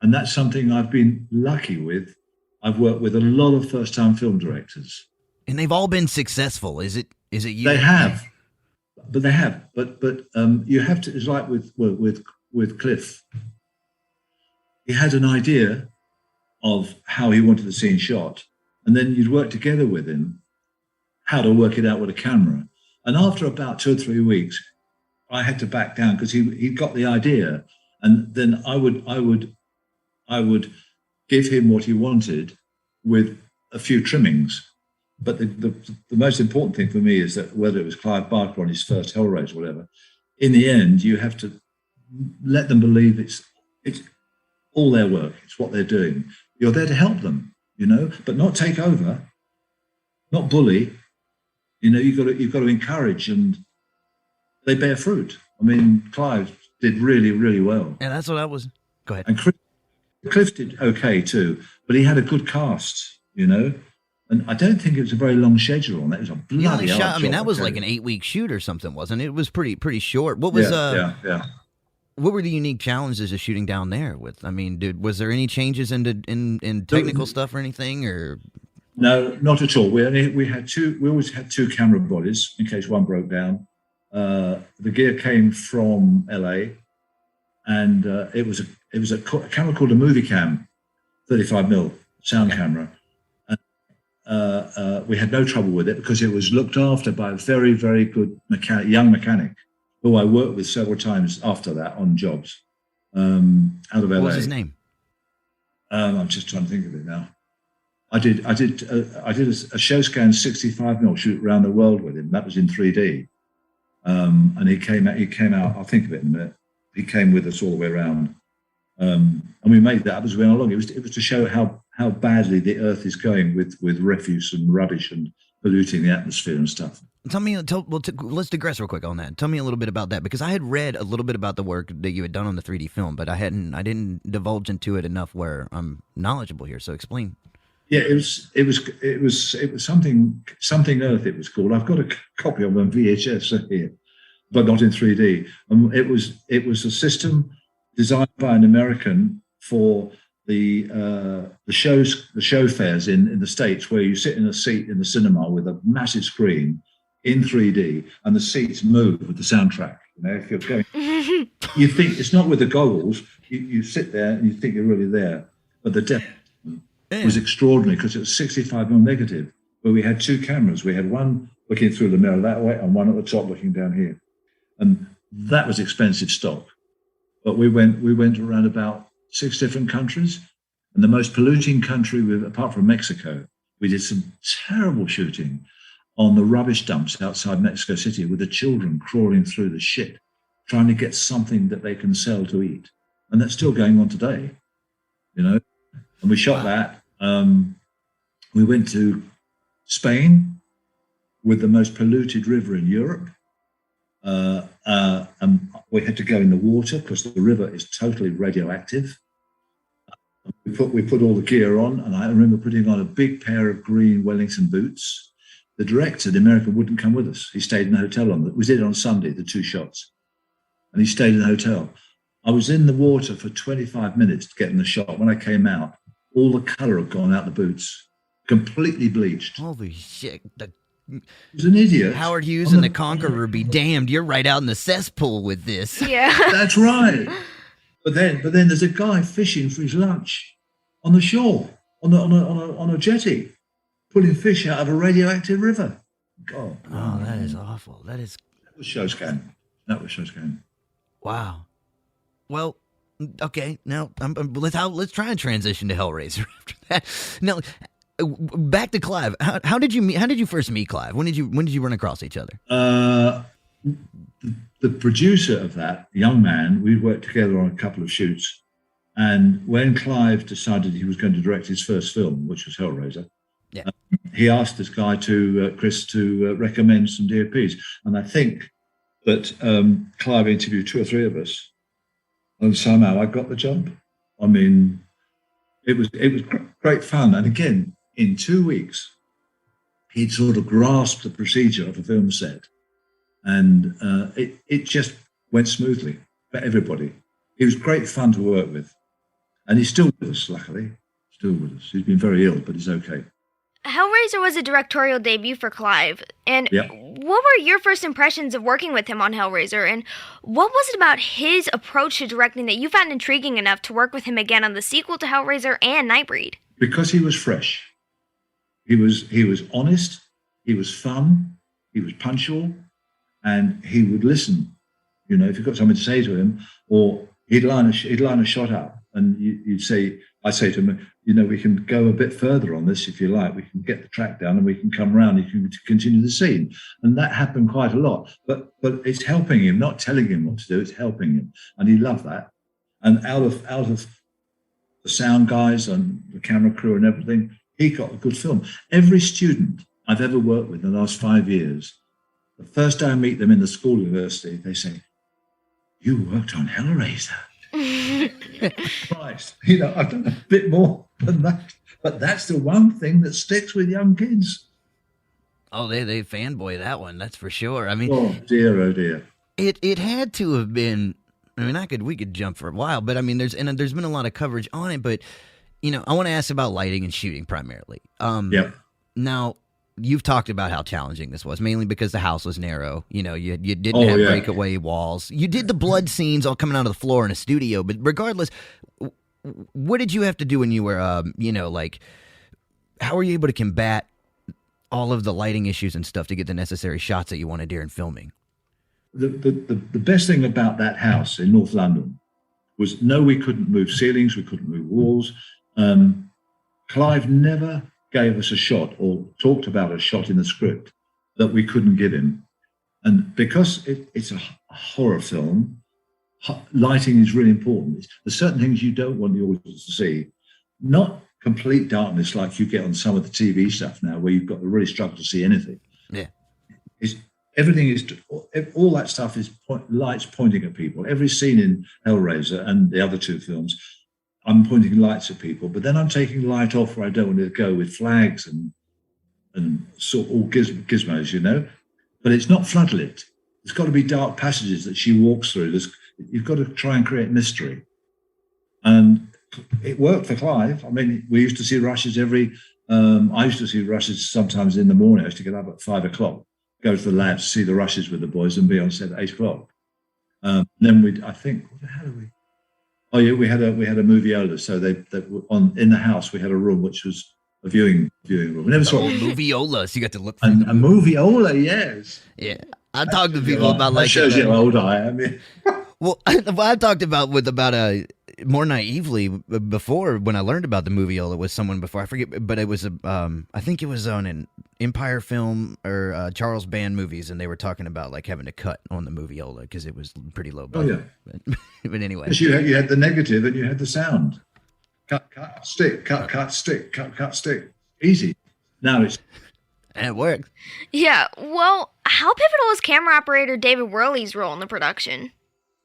and that's something I've been lucky with. I've worked with a lot of first-time film directors. And they've all been successful. Is it you? They have. But they have. But you have to. It's like with Cliff. He had an idea of how he wanted the scene shot, and then you'd work together with him how to work it out with a camera. And after about 2 or 3 weeks, I had to back down because he got the idea, and then I would give him what he wanted with a few trimmings. But the most important thing for me is that whether it was Clive Barker on his first Hellraiser or whatever, in the end, you have to let them believe it's all their work. It's what they're doing. You're there to help them, you know, but not take over, not bully. You know, you've got to encourage, and they bear fruit. I mean, Clive did really, really well. Yeah, that's what I was. Go ahead. And Cliff did okay too, but he had a good cast, you know. And I don't think it was a very long schedule on that. It was a bloody hard I mean, job, that was I like tell an you. 8-week shoot or something, wasn't it? It was pretty short. What was yeah. what were the unique challenges of shooting down there with? I mean, was there any changes in technical stuff or anything, or? No, not at all. We always had two camera bodies in case one broke down. The gear came from LA, and it was a camera called a movie cam, 35mm sound camera. We had no trouble with it because it was looked after by a very, very good young mechanic who I worked with several times after that on jobs out of LA. What was his name? I'm just trying to think of it now. I did a show scan 65mm shoot around the world with him. That was in 3D, and he came out. I'll think of it in a minute. He came with us all the way around, and we made that as we went along. It was to show how badly the Earth is going with refuse and rubbish and polluting the atmosphere and stuff. Let's digress real quick on that. Tell me a little bit about that, because I had read a little bit about the work that you had done on the 3D film, but I didn't divulge into it enough where I'm knowledgeable here. So explain. Yeah, it was something Earth. It was called. I've got a copy of it on VHS here, but not in 3D. It was a system designed by an American for the show fairs in the States, where you sit in a seat in the cinema with a massive screen in 3D, and the seats move with the soundtrack. You know, if you're going, you think it's not with the goggles. You sit there and you think you're really there, but the depth was extraordinary because it was 65mm negative, where we had two cameras. We had one looking through the mirror that way and one at the top looking down here, and that was expensive stock. But we went around about 6 different countries, and the most polluting country, apart from Mexico, we did some terrible shooting on the rubbish dumps outside Mexico City with the children crawling through the shit, trying to get something that they can sell to eat. And that's still going on today, you know. And we shot that. We went to Spain with the most polluted river in Europe. And we had to go in the water because the river is totally radioactive. We put all the gear on, and I remember putting on a big pair of green Wellington boots. The director, the American, wouldn't come with us. He stayed in the hotel we did it on Sunday, the 2 shots, and he stayed in the hotel. I was in the water for 25 minutes to get in the shot. When I came out, all the colour had gone out the boots, completely bleached. Holy shit! He was an idiot. Howard Hughes and the Conqueror be damned. You're right out in the cesspool with this. Yeah. That's right. But then there's a guy fishing for his lunch on the shore, on a jetty, pulling fish out of a radioactive river. God. Oh, that is awful. That was show scan. Wow. Well, okay. Now let's try and transition to Hellraiser after that. Now, back to Clive. How did you first meet Clive? When did you run across each other? The producer of that, young man, we worked together on a couple of shoots, and when Clive decided he was going to direct his first film, which was Hellraiser, he asked this guy Chris to recommend some DOPs, and I think that Clive interviewed 2 or 3 of us, and somehow I got the job. I mean, it was great fun, and again, in 2 weeks, he'd sort of grasped the procedure of a film set, and it just went smoothly for everybody. He was great fun to work with, and he's still with us, luckily. Still with us. He's been very ill, but he's okay. Hellraiser was a directorial debut for Clive, and what were your first impressions of working with him on Hellraiser, and what was it about his approach to directing that you found intriguing enough to work with him again on the sequel to Hellraiser and Nightbreed? Because he was fresh. He was honest, he was fun, he was punctual, and he would listen. You know, if you've got something to say to him, or he'd line a shot up, and I'd say to him, you know, we can go a bit further on this if you like. We can get the track down and we can come around. You can continue the scene. And that happened quite a lot. But it's helping him, not telling him what to do. It's helping him. And he loved that. And out of the sound guys and the camera crew and everything, he got a good film. Every student I've ever worked with in the last 5 years, the first day I meet them in the school university, they say, "You worked on Hellraiser." Christ, you know, I've done a bit more than that. But that's the one thing that sticks with young kids. Oh, they fanboy that one, that's for sure. I mean, Oh dear. it had to have been. I mean, we could jump for a while, but I mean, there's been a lot of coverage on it. But I want to ask about lighting and shooting primarily. Yeah. Now, you've talked about how challenging this was, mainly because the house was narrow. You didn't have breakaway walls. You did the blood scenes all coming out of the floor in a studio. But regardless, what did you have to do when you were, how were you able to combat all of the lighting issues and stuff to get the necessary shots that you wanted during filming? The best thing about that house in North London was, no, we couldn't move ceilings, we couldn't move walls. Clive never gave us a shot or talked about a shot in the script that we couldn't give him. And because it's a horror film, lighting is really important. There's certain things you don't want the audience to see. Not complete darkness like you get on some of the TV stuff now, where you've got to really struggle to see anything. Yeah. All that stuff is lights pointing at people. Every scene in Hellraiser and the other two films, I'm pointing lights at people, but then I'm taking light off where I don't want to go, with flags and sort of all gizmos, But it's not floodlit. There's got to be dark passages that she walks through. You've got to try and create mystery. And it worked for Clive. I mean, we used to see rushes I used to see rushes sometimes in the morning. I used to get up at 5 o'clock, go to the labs, see the rushes with the boys, and be on set at 8 o'clock. Then what the hell are we? Oh yeah, we had a moviola. So in the house we had a room which was a viewing room. We never saw moviola, so you got to look. A moviola, yes. Yeah, I talked to people about that shows you how old I am. Yeah. Well, I talked about more naively before, when I learned about the moviola, with someone before, I forget, but it was I think it was on an Empire film or Charles Band movies, and they were talking about like having to cut on the moviola because it was pretty low budget. Oh yeah. But anyway, because you had the negative and you had the sound. Cut, stick, cut, stick, cut, stick. Easy. Now it works. Yeah. Well, how pivotal was camera operator David Worley's role in the production?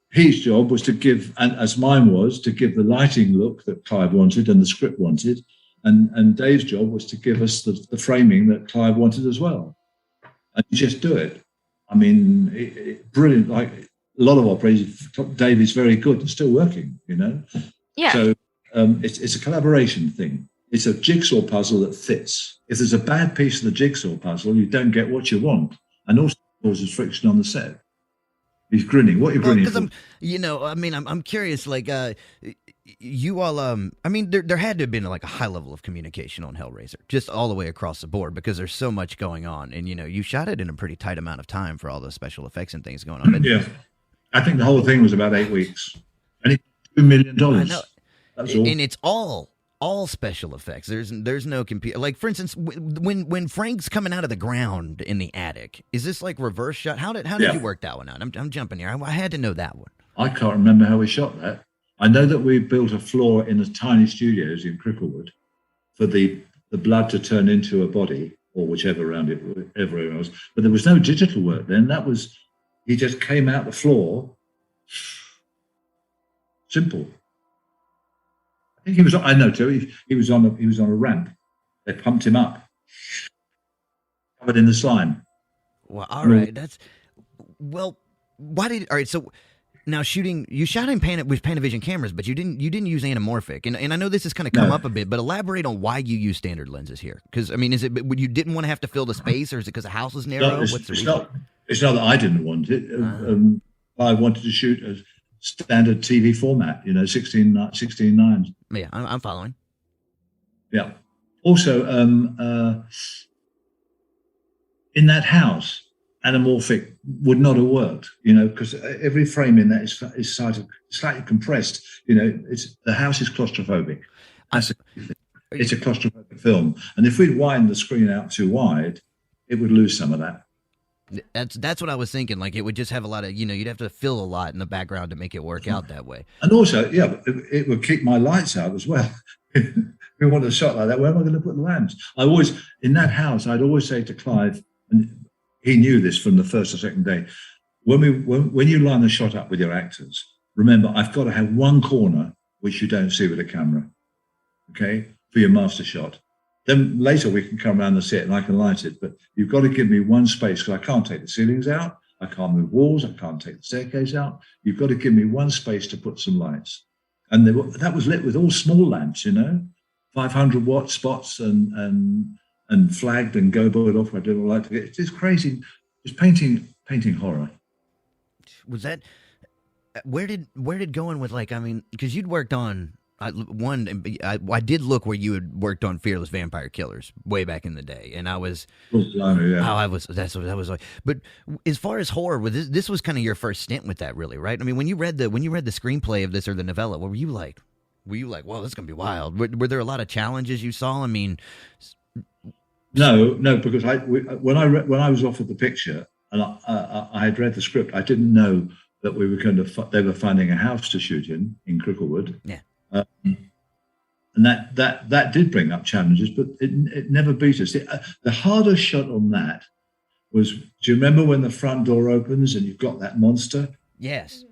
His job was to give, and as mine was, to give the lighting look that Clive wanted and the script wanted, and Dave's job was to give us the framing that Clive wanted as well. And you just do it. I mean, brilliant. Like a lot of operators, Dave is very good and still working. Yeah. So it's a collaboration thing. It's a jigsaw puzzle that fits. If there's a bad piece of the jigsaw puzzle, you don't get what you want, and also causes friction on the set. He's grinning. What are you grinning for? I'm curious. Like, you all. I mean, there had to have been like a high level of communication on Hellraiser, just all the way across the board, because there's so much going on, and you shot it in a pretty tight amount of time for all the special effects and things going on. But, yeah, I think the whole thing was about 8 weeks, and it's $2 million. I know. That's all. And it's all special effects. There's no computer. Like, for instance, when Frank's coming out of the ground in the attic, is this like reverse shot? How did you work that one out? I'm jumping here. I had to know that one. I can't remember how we shot that. I know that we built a floor in the tiny studios in Cricklewood for the blood to turn into a body, or whichever around it was. But there was no digital work then. He just came out the floor. Simple. I think he was. I know too. He was on a ramp. They pumped him up, covered in the slime. Well, all right. Why did? All right. So now you shot in with Panavision cameras, but you didn't use anamorphic. And I know this has kind of come up a bit, but elaborate on why you use standard lenses here. Because I mean, is it you didn't want to have to fill the space, or is it because the house was narrow? What's the reason? It's not that I didn't want it. I wanted to shoot a standard TV format, 16:9. Yeah, I'm following. Yeah. Also, in that house, anamorphic would not have worked, because every frame in that is slightly compressed. The house is claustrophobic. It's a claustrophobic film, and if we'd widened the screen out too wide, it would lose some of that. That's what I was thinking. Like, it would just have a lot of, you'd have to fill a lot in the background to make it work out that way. And also, yeah, it would keep my lights out as well. If we wanted a shot like that, where am I going to put the lamps? In that house, I'd always say to Clive, and he knew this from the first or second day, when you line the shot up with your actors, remember, I've got to have one corner which you don't see with a camera. Okay? for your master shot. Then later we can come around and see it and I can light it. But you've got to give me one space because I can't take the ceilings out. I can't move walls. I can't take the staircase out. You've got to give me one space to put some lights. And that was lit with all small lamps, 500-watt spots and flagged and go-board off. I didn't like to get. It's just crazy. Just painting horror. Was that where did going with because you'd worked on I did look where you had worked on Fearless Vampire Killers way back in the day, and I was that's what I was like. But as far as horror, this was kind of your first stint with that, really, right? I mean, when you read the screenplay of this or the novella, what were you like? Were you like, well, this is gonna be wild? Were there a lot of challenges you saw? I mean, no, because when I was offered the picture and I had read the script, I didn't know that we were they were finding a house to shoot in Cricklewood. Yeah. And that did bring up challenges, but it never beat us. The hardest shot on that was, do you remember when the front door opens and you've got that monster? Yes.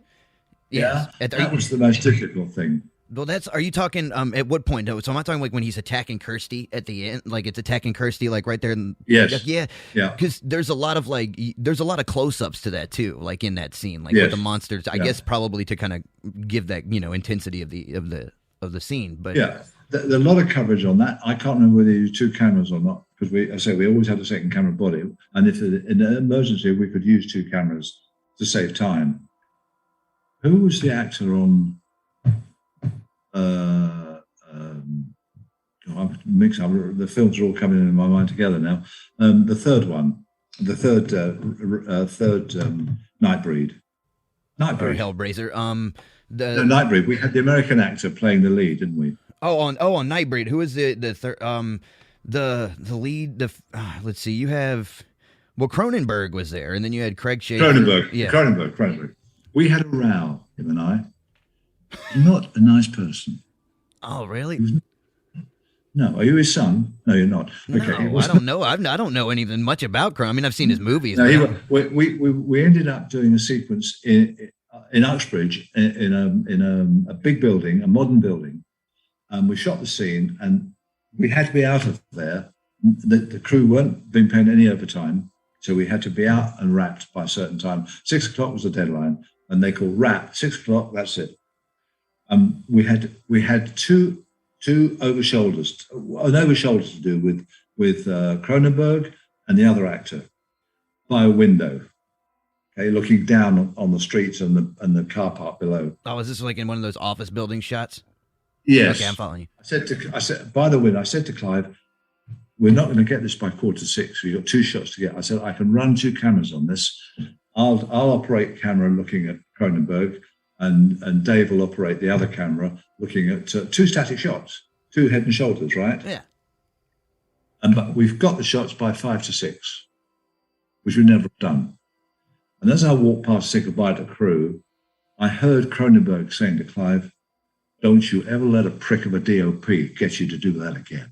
Yeah, that was the most difficult thing. Well, are you talking, at what point? So am I talking like when he's attacking Kirsty at the end? Like it's attacking Kirsty like right there? Yes. Yeah. Because there's a lot of close-ups to that too, like in that scene, like with the monsters, I guess probably to kind of give that, intensity of the scene. But yeah, there's a lot of coverage on that. I can't remember whether you used 2 cameras or not, because we always had a second camera body. And if in an emergency, we could use 2 cameras to save time. Who was the actor on... I'm mixing up. The films are all coming in my mind together now. The third Nightbreed. Or Hellraiser. Nightbreed. We had the American actor playing the lead, didn't we? On Nightbreed. Who is the third? The lead. Let's see. You have Cronenberg was there, and then you had Craig Schaefer. Cronenberg. Yeah. Cronenberg. We had a row, him and I. Not a nice person. Oh, really? No. Are you his son? No, you're not. Okay. No, I don't know. I don't know anything much about Cronenberg. I mean, I've seen his movies. No, we ended up doing a sequence in Uxbridge in a big building, a modern building. We shot the scene, and we had to be out of there. The crew weren't being paid any overtime, so we had to be out and wrapped by a certain time. 6 o'clock was the deadline, and they called wrap. 6 o'clock. That's it. We had two over shoulders, an over shoulder to do with Cronenberg and the other actor by a window, okay, looking down on the streets and the car park below. Oh, is this like in one of those office building shots? Yes. Okay, I'm following you. I said by the window. I said to Clive, "We're not going to get this by 5:45. We've got 2 shots to get." I said, "I can run 2 cameras on this. I'll operate camera looking at Cronenberg, and Dave will operate the other camera looking at 2 static shots, 2 head and shoulders, right?" Yeah. But we've got the shots by 5 to 6, which we've never done. And as I walked past to say goodbye to the crew, I heard Cronenberg saying to Clive, "Don't you ever let a prick of a DOP get you to do that again."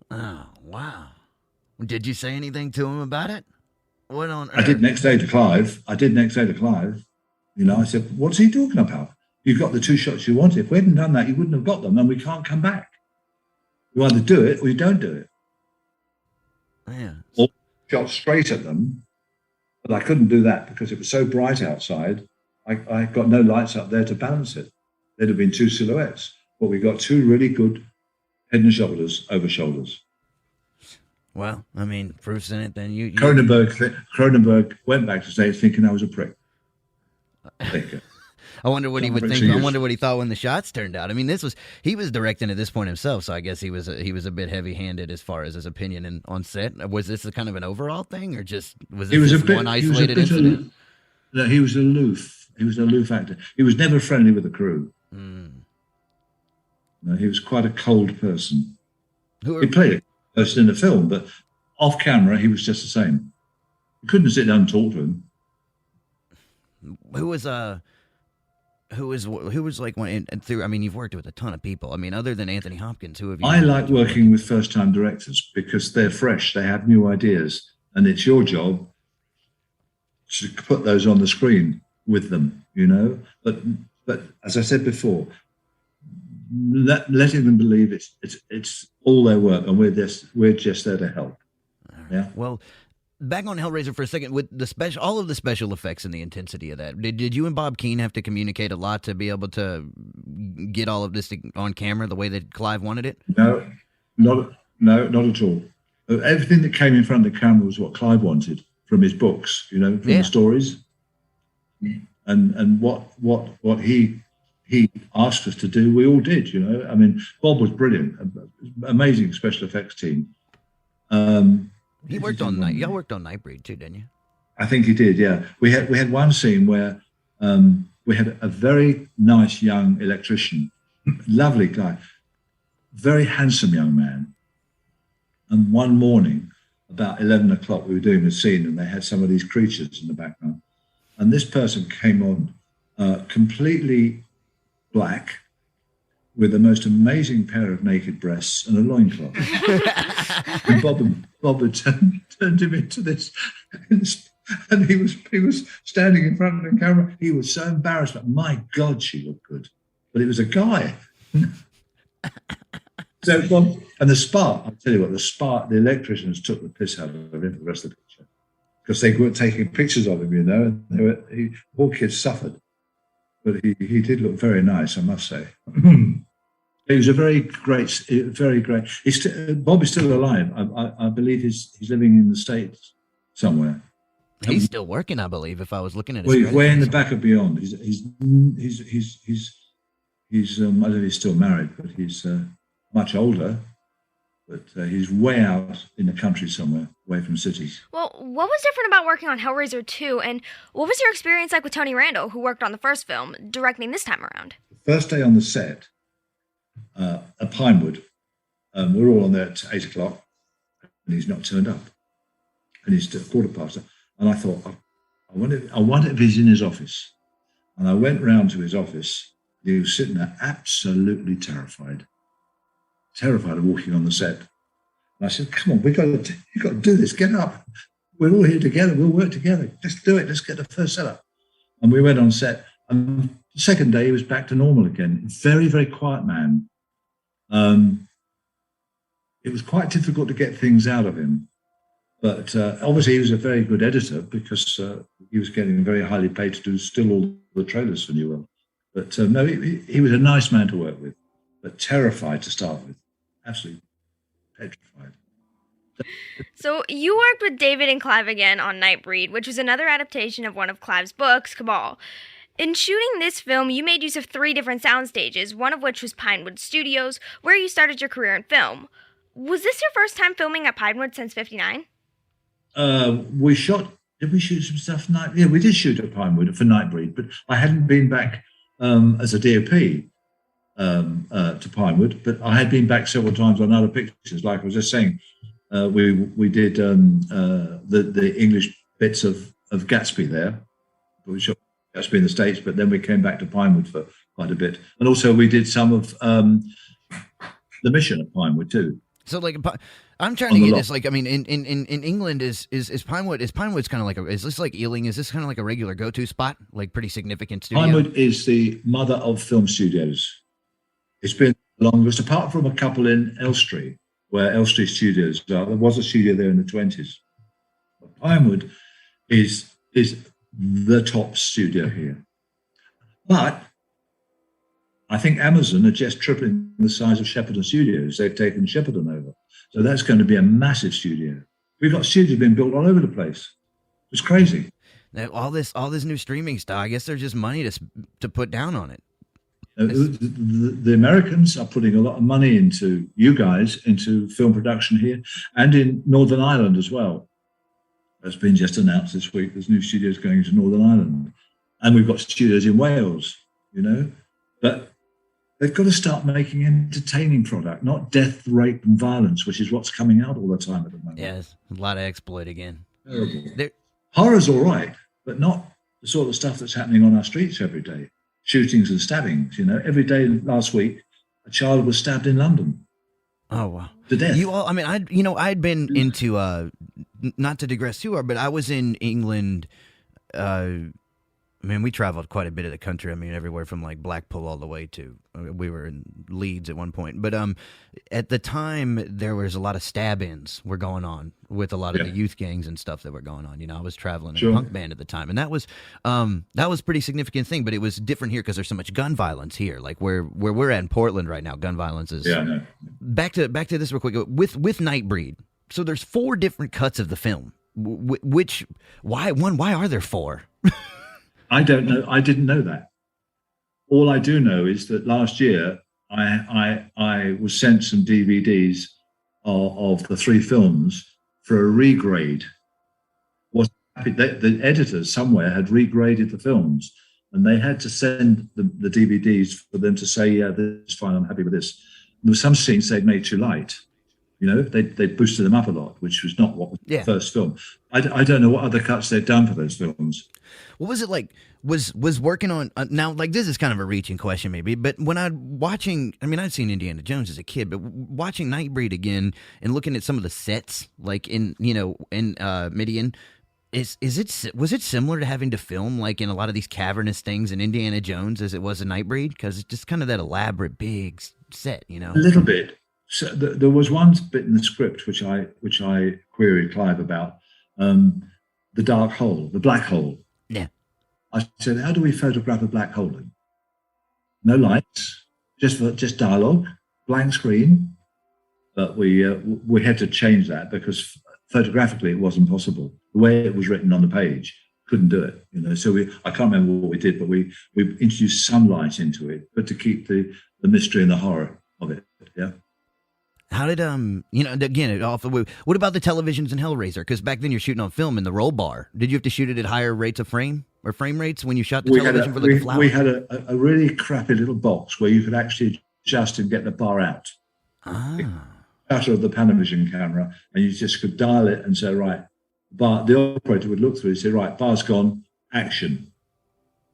Oh, wow. Did you say anything to him about it? What on earth? I did next day to Clive. I said, "What's he talking about? You got the 2 shots you wanted. If we hadn't done that, you wouldn't have got them, and we can't come back. You either do it or you don't do it." Yeah. Or shot straight at them, but I couldn't do that because it was so bright outside. I got no lights up there to balance it. There'd have been 2 silhouettes, but we got 2 really good head and shoulders over shoulders. Well, I mean, proof's in it. Then you... Cronenberg went back to stage thinking I was a prick. I wonder what he would think. I wonder what he thought when the shots turned out. I mean, he was directing at this point himself, so I guess he was a bit heavy-handed as far as his opinion on set. Was this a kind of an overall thing, or was this one isolated incident? No, he was aloof. He was an aloof actor. He was never friendly with the crew. No, he was quite a cold person. He played it person in the film, but off camera he was just the same. You couldn't sit down and talk to him. Who was like one through? I mean, you've worked with a ton of people. I mean, other than Anthony Hopkins, who have you? I like working with first-time directors because they're fresh. They have new ideas, and it's your job to put those on the screen with them. But as I said before, letting them believe it's all their work, and we're just there to help. Yeah. Well, back on Hellraiser for a second, with the all of the special effects and the intensity of that, did you and Bob Keane have to communicate a lot to be able to get all of this on camera the way that Clive wanted it? No, not at all. Everything that came in front of the camera was what Clive wanted from his books, from the stories, and what he asked us to do, we all did. I mean, Bob was brilliant, amazing special effects team. He worked on y'all worked on Nightbreed too, didn't you? I think he did. Yeah, we had one scene where we had a very nice young electrician, lovely guy, very handsome young man. And one morning, about 11 o'clock, we were doing a scene, and they had some of these creatures in the background. And this person came on completely black, with the most amazing pair of naked breasts and a loincloth. And Bob had turned him into this, and he was standing in front of the camera. He was so embarrassed, but my God, she looked good. But it was a guy. So Bob, and the spark, I'll tell you what, the electricians took the piss out of him for the rest of the picture, because they weren't taking pictures of him, and poor kid suffered. But he did look very nice, I must say. He was a very great. Bob is still alive. I believe he's living in the States somewhere. He's still working, I believe. If I was looking at his, well, he's way in the back of Beyond. He's I don't know if he's still married, but he's much older. But he's way out in the country somewhere, away from cities. Well, what was different about working on Hellraiser 2, and what was your experience like with Tony Randall, who worked on the first film, directing this time around? First day on the set at Pinewood, we're all on there at 8 o'clock, and he's not turned up. And he's at 15:15. And I thought, I wonder if he's in his office. And I went round to his office. He was sitting there absolutely terrified of walking on the set. And I said, come on, you've got to do this. Get up. We're all here together. We'll work together. Just do it. Let's get the first setup. And we went on set. And the second day, he was back to normal again. Very, very quiet man. It was quite difficult to get things out of him. But obviously, he was a very good editor, because he was getting very highly paid to do still all the trailers for New World. But no, he was a nice man to work with, but terrified to start with. Absolutely petrified. So you worked with David and Clive again on Nightbreed, which was another adaptation of one of Clive's books, Cabal. In shooting this film, you made use of 3 different sound stages, one of which was Pinewood Studios, where you started your career in film. Was this your first time filming at Pinewood since '59? Did we shoot some stuff? Yeah, we did shoot at Pinewood for Nightbreed, but I hadn't been back as a DOP to Pinewood, but I had been back several times on other pictures. Like I was just saying, we did the English bits of Gatsby there. We shot Gatsby in the States, but then we came back to Pinewood for quite a bit, and also we did some of The Mission at Pinewood too. So, like, I'm trying to get this. Like, I mean, in England, is Pinewood's kind of like is this like Ealing? Is this kind of like a regular go-to spot? Like, pretty significant studio? Pinewood is the mother of film studios. It's been the longest, apart from a couple in Elstree, where Elstree Studios are. There was a studio there in the 20s. But Pinewood is the top studio here. But I think Amazon are just tripling the size of Shepperton Studios. They've taken Shepperton over. So that's going to be a massive studio. We've got studios being built all over the place. It's crazy. Now, all this new streaming stuff, I guess there's just money to put down on it. The Americans are putting a lot of money into film production here, and in Northern Ireland as well. That's been just announced this week. There's new studios going into Northern Ireland. And we've got studios in Wales, But they've got to start making entertaining product, not death, rape, and violence, which is what's coming out all the time at the moment. Yes, a lot of exploit again. Terrible. Horror's all right, but not the sort of stuff that's happening on our streets every day. Shootings and stabbings, every day last week, a child was stabbed in London. Oh, wow. To death. I'd been into, not to digress too hard, but I was in England, I mean, we traveled quite a bit of the country. I mean, everywhere from like Blackpool all the way to we were in Leeds at one point. But at the time, there was a lot of stab-ins were going on with a lot of the youth gangs and stuff that were going on. You know, I was traveling in a punk band at the time, and that was a pretty significant thing. But it was different here because there's so much gun violence here. Like where we're at in Portland right now, gun violence is. Yeah. No. Back to this real quick with Nightbreed. So there's 4 different cuts of the film. Why are there 4? I don't know. I didn't know that. All I do know is that last year I was sent some DVDs of the 3 films for a regrade. The editors somewhere had regraded the films, and they had to send the DVDs for them to say, yeah, this is fine, I'm happy with this. There were some scenes they'd made too light. You know, they boosted them up a lot, which was not what was the first film. I don't know what other cuts they've done for those films. What was it like? Was working on now? Like this is kind of a reaching question, maybe. But when I'd seen Indiana Jones as a kid, but watching Nightbreed again and looking at some of the sets, like in Midian, was it similar to having to film like in a lot of these cavernous things in Indiana Jones as it was in Nightbreed? Because it's just kind of that elaborate big set, you know. A little bit. So there was one bit in the script which I queried Clive about, the dark hole, the black hole. Yeah. I said, how do we photograph a black hole? No lights, just dialogue, blank screen. But we had to change that because photographically it wasn't possible. The way it was written on the page, couldn't do it. You know, so I can't remember what we did, but we introduced some light into it, but to keep the mystery and the horror of it. Yeah. How did what about the televisions in Hellraiser? Because back then you're shooting on film in the roll bar. Did you have to shoot it at higher rates of frame rates when you shot the television for the flower? We had a really crappy little box where you could actually adjust and get the bar out. Out of the Panavision camera, and you just could dial it and say, right, bar. The operator would look through it and say, right, bar's gone, action,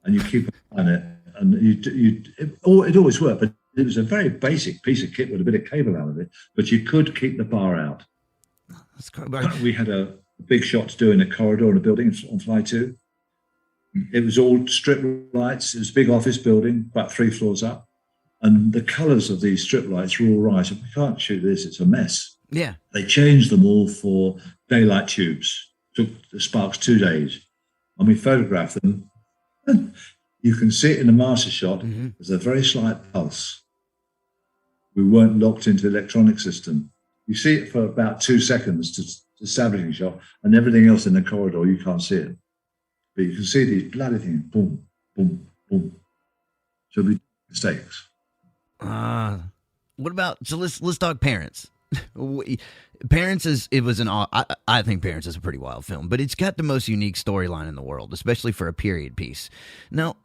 and you keep on it, and it always worked, but it was a very basic piece of kit with a bit of cable out of it, but you could keep the bar out. That's cool. We had a big shot to do in a corridor in a building on Fly 2. It was all strip lights. It was a big office building, about 3 floors up. And the colours of these strip lights were all right. We can't shoot this, it's a mess. Yeah. They changed them all for daylight tubes. Took the Sparks 2 days. And we photographed them. You can see it in the master shot. Mm-hmm. There's a very slight pulse. We weren't locked into the electronic system. You see it for about 2 seconds to establishing shot, and everything else in the corridor, you can't see it. But you can see these bloody things, boom, boom, boom. So we mistakes. What about, so let's talk Parents. Parents I think Parents is a pretty wild film, but it's got the most unique storyline in the world, especially for a period piece. Now,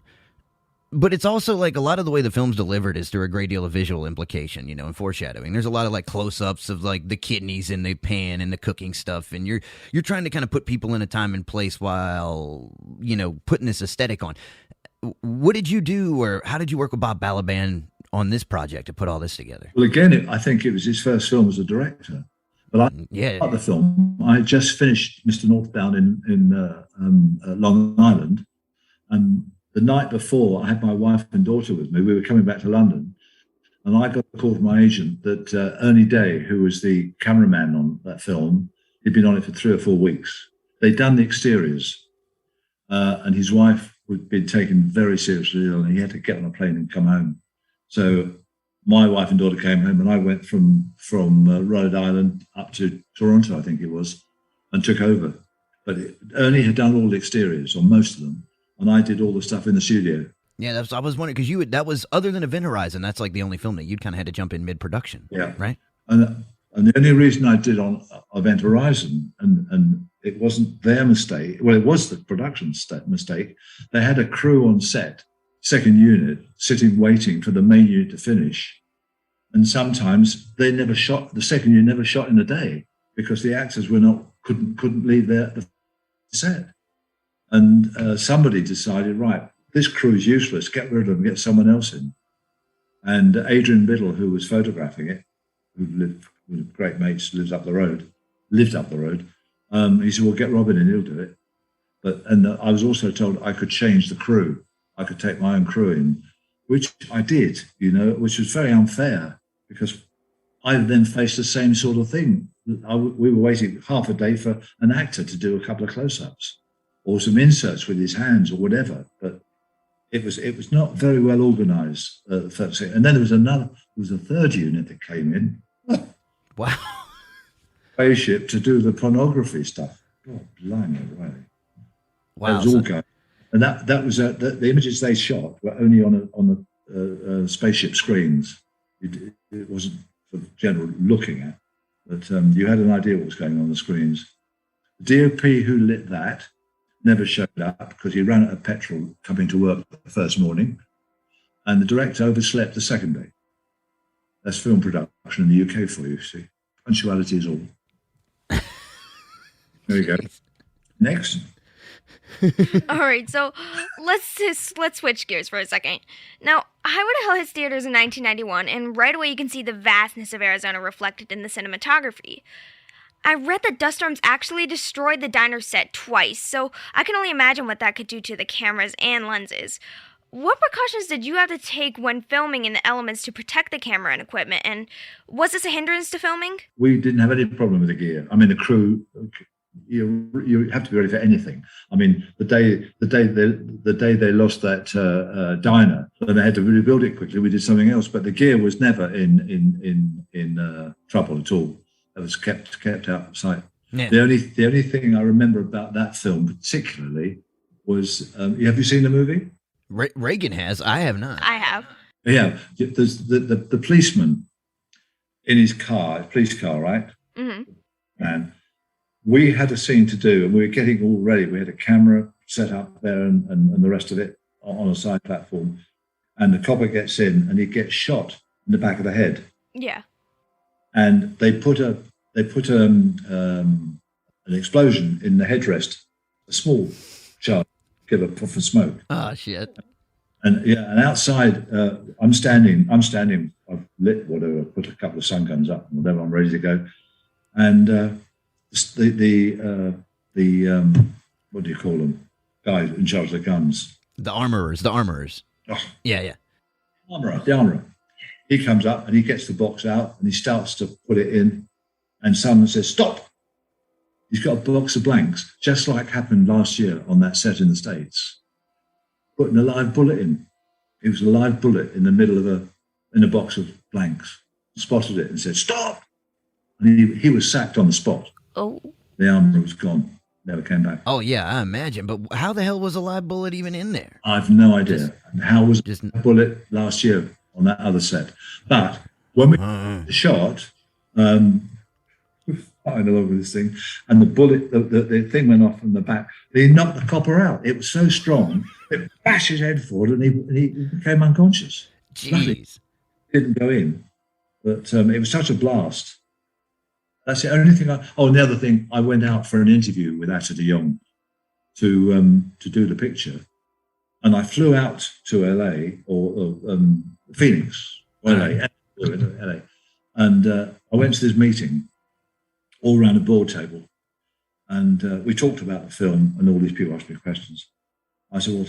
but it's also like a lot of the way the film's delivered is through a great deal of visual implication, you know, and foreshadowing. There's a lot of like close-ups of like the kidneys in the pan and the cooking stuff, and you're trying to kind of put people in a time and place while, you know, putting this aesthetic on. What did you do, or how did you work with Bob Balaban on this project to put all this together? Well, again, I think it was his first film as a director. But I like the film. I had just finished Mr. Northbound in Long Island, and the night before, I had my wife and daughter with me. We were coming back to London, and I got a call from my agent that Ernie Day, who was the cameraman on that film, he'd been on it for 3 or 4 weeks. They'd done the exteriors, and his wife had been taken very seriously ill, and he had to get on a plane and come home. So my wife and daughter came home, and I went from Rhode Island up to Toronto, I think it was, and took over. But Ernie had done all the exteriors, or most of them, and I did all the stuff in the studio. Yeah, I was wondering, because that was, other than Event Horizon, that's like the only film that you'd kind of had to jump in mid-production. Yeah. Right? And the only reason I did on Event Horizon, and it wasn't their mistake, well, it was the production mistake. They had a crew on set, second unit, sitting waiting for the main unit to finish. And sometimes they never shot, the second unit never shot in a day because the actors couldn't leave the set. And somebody decided, right, this crew is useless, get rid of them, get someone else in. And Adrian Biddle, who was photographing it, who lived with great mates, lived up the road, he said, well, get Robin in, he'll do it. And I was also told I could change the crew. I could take my own crew in, which I did, which was very unfair because I then faced the same sort of thing. We were waiting half a day for an actor to do a couple of close-ups or some inserts with his hands or whatever. But it was not very well organised. And then there was a third unit that came in. Wow. Spaceship to do the pornography stuff. God, blimey, really. Wow. That was all going. And that was the images they shot were only on the spaceship screens. It wasn't for general looking at, but you had an idea what was going on the screens. The DOP who lit that never showed up because he ran out of petrol coming to work the first morning, and the director overslept the second day. That's film production in the UK for you, see. Punctuality is all. There you go. Next. All right, so let's switch gears for a second. Now, Highway to Hell hits theaters in 1991, and right away you can see the vastness of Arizona reflected in the cinematography. I read that dust storms actually destroyed the diner set twice, so I can only imagine what that could do to the cameras and lenses. What precautions did you have to take when filming in the elements to protect the camera and equipment, and was this a hindrance to filming? We didn't have any problem with the gear. I mean, the crew, you have to be ready for anything. I mean, the day they lost that diner, and they had to rebuild it quickly. We did something else, but the gear was never in trouble at all. It was kept out of sight. Yeah. The only thing I remember about that film particularly was, have you seen the movie? Reagan has. I have not. I have. Yeah, there's the policeman in his car, police car, right? Mm-hmm. And we had a scene to do, and we were getting all ready. We had a camera set up there and the rest of it on a side platform. And the copper gets in, and he gets shot in the back of the head. Yeah. And they put an explosion in the headrest, a small charge, give a puff of smoke. Oh shit! And outside, I'm standing. I've lit whatever, put a couple of sun guns up, whatever. I'm ready to go. And the what do you call them? Guys in charge of the guns. The armorers. Oh. Yeah. The armorer. He comes up and he gets the box out and he starts to put it in, and someone says, "Stop!" He's got a box of blanks, just like happened last year on that set in the States. Putting a live bullet in. It was a live bullet in the middle of a box of blanks. Spotted it and said, "Stop!" And he was sacked on the spot. Oh. The armorer was gone. Never came back. Oh yeah, I imagine. But how the hell was a live bullet even in there? I've no idea. How was a bullet last year on that other set? But when we did the shot, we're fighting along with this thing, and the bullet, the thing went off from the back. He knocked the copper out. It was so strong, it bashed his head forward, and he became unconscious. Jeez. Didn't go in, but it was such a blast. That's the only thing. And the other thing, I went out for an interview with Atta de Jong to do the picture, and I flew out to LA or Phoenix, LA, and I went to this meeting all around a board table, and we talked about the film, and all these people asked me questions. I said, "Well,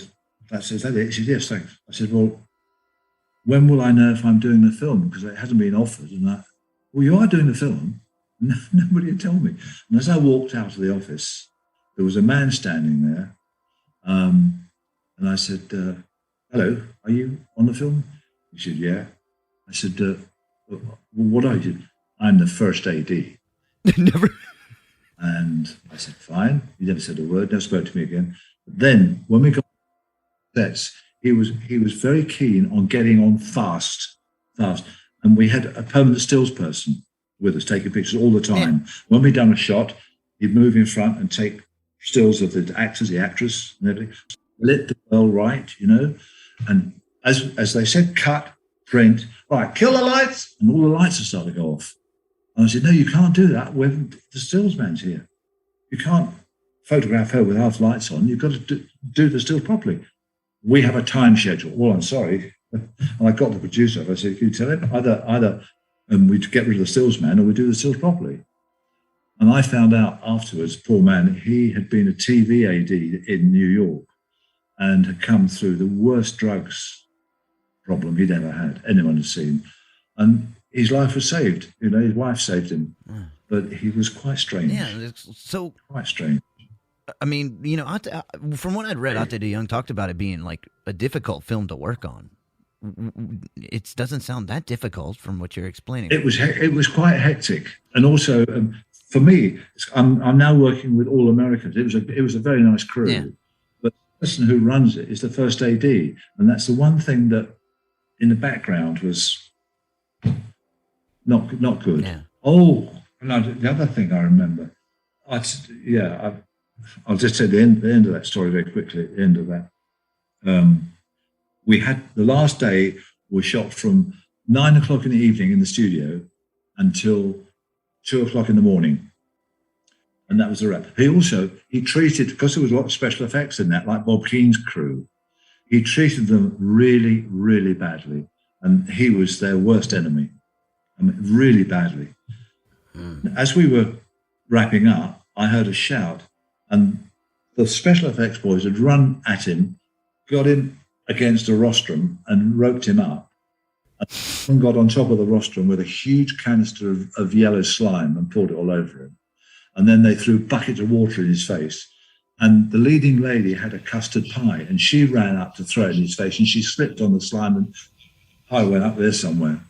is that it?" He said, "Yes, thanks." I said, "Well, when will I know if I'm doing the film? Because it hasn't been offered." And well, you are doing the film. Nobody had told me. And as I walked out of the office, there was a man standing there, and I said, "Hello, are you on the film?" He said, "Yeah." I said, well, "What are you?" "I'm the first AD." Never. And I said, "Fine." He never said a word, never spoke to me again. But then when we got sets, he was very keen on getting on fast. And we had a permanent stills person with us taking pictures all the time. Yeah. When we'd done a shot, he'd move in front and take stills of the actors, the actress, and everything. Lit the girl right, And as they said, cut, print, right, kill the lights, and all the lights had started to go off. And I said, "No, you can't do that. The stills man's here. You can't photograph her with half lights on. You've got to do the stills properly. We have a time schedule." "Well, I'm sorry." And I got the producer. I said, "Can you tell him either we'd get rid of the stills man or we do the stills properly?" And I found out afterwards, poor man, he had been a TV AD in New York and had come through the worst drugs problem he'd ever had, anyone had seen. And his life was saved. You know, his wife saved him. But he was quite strange. Yeah, so quite strange. I mean, you know, from what I'd read, Ate de Jong talked about it being like a difficult film to work on. It doesn't sound that difficult from what you're explaining. It was quite hectic, and also for me, I'm now working with all Americans. It was a very nice crew, Yeah. but the person who runs it is the first AD, and that's the one thing that in the background was not good. Yeah. Oh, no, the other thing I remember, I'll just say the end of that story very quickly. At the end of that, we had the last day was shot from 9 o'clock in the evening in the studio until 2 o'clock in the morning, and that was the wrap. He treated, because there was a lot of special effects in that, like Bob Keane's crew. He treated them really, really badly, and he was their worst enemy. I mean, really badly. As we were wrapping up, I heard a shout, and the special effects boys had run at him, got him against a rostrum and roped him up, and got on top of the rostrum with a huge canister of yellow slime and poured it all over him. And then they threw buckets of water in his face. And the leading lady had a custard pie, and she ran up to throw it in his face, and she slipped on the slime, and I went up there somewhere.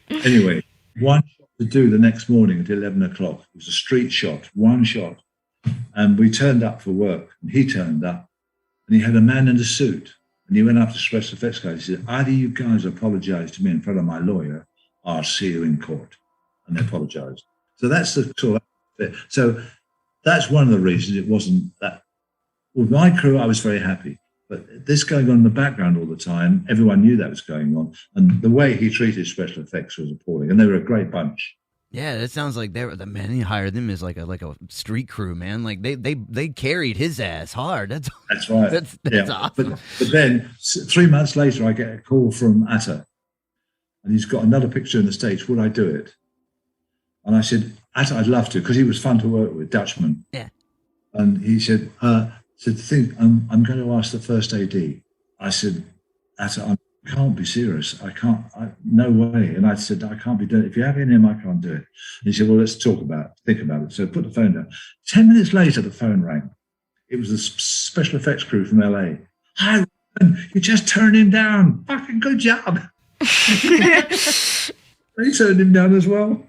Anyway, one shot to do the next morning at 11 o'clock. It was a street shot, one shot. And we turned up for work, and he turned up, and he had a man in a suit. And he went up to special effects guys. He said, either you guys apologize to me in front of my lawyer, or I'll see you in court. And they apologized. So that's the sort of bit. So that's one of the reasons it wasn't that. With my crew, I was very happy. But this going on in the background all the time, everyone knew that was going on. And the way he treated special effects was appalling. And they were a great bunch. Yeah, that sounds like the man he hired them as like a street crew, man. Like they carried his ass hard. That's right. That's awesome. But then 3 months later, I get a call from Atta, and he's got another picture in the States. Would I do it? And I said, Atta, I'd love to, because he was fun to work with, Dutchman. Yeah. And he said, I'm going to ask the first AD. I said, Atta, I can't be serious. No way. And I said, I can't be doing it. If you have it in him, I can't do it. And he said, well, let's talk about it, think about it. So I put the phone down. 10 minutes later, the phone rang. It was the special effects crew from LA. Hi, Robin, you just turned him down. Fucking good job. They turned him down as well.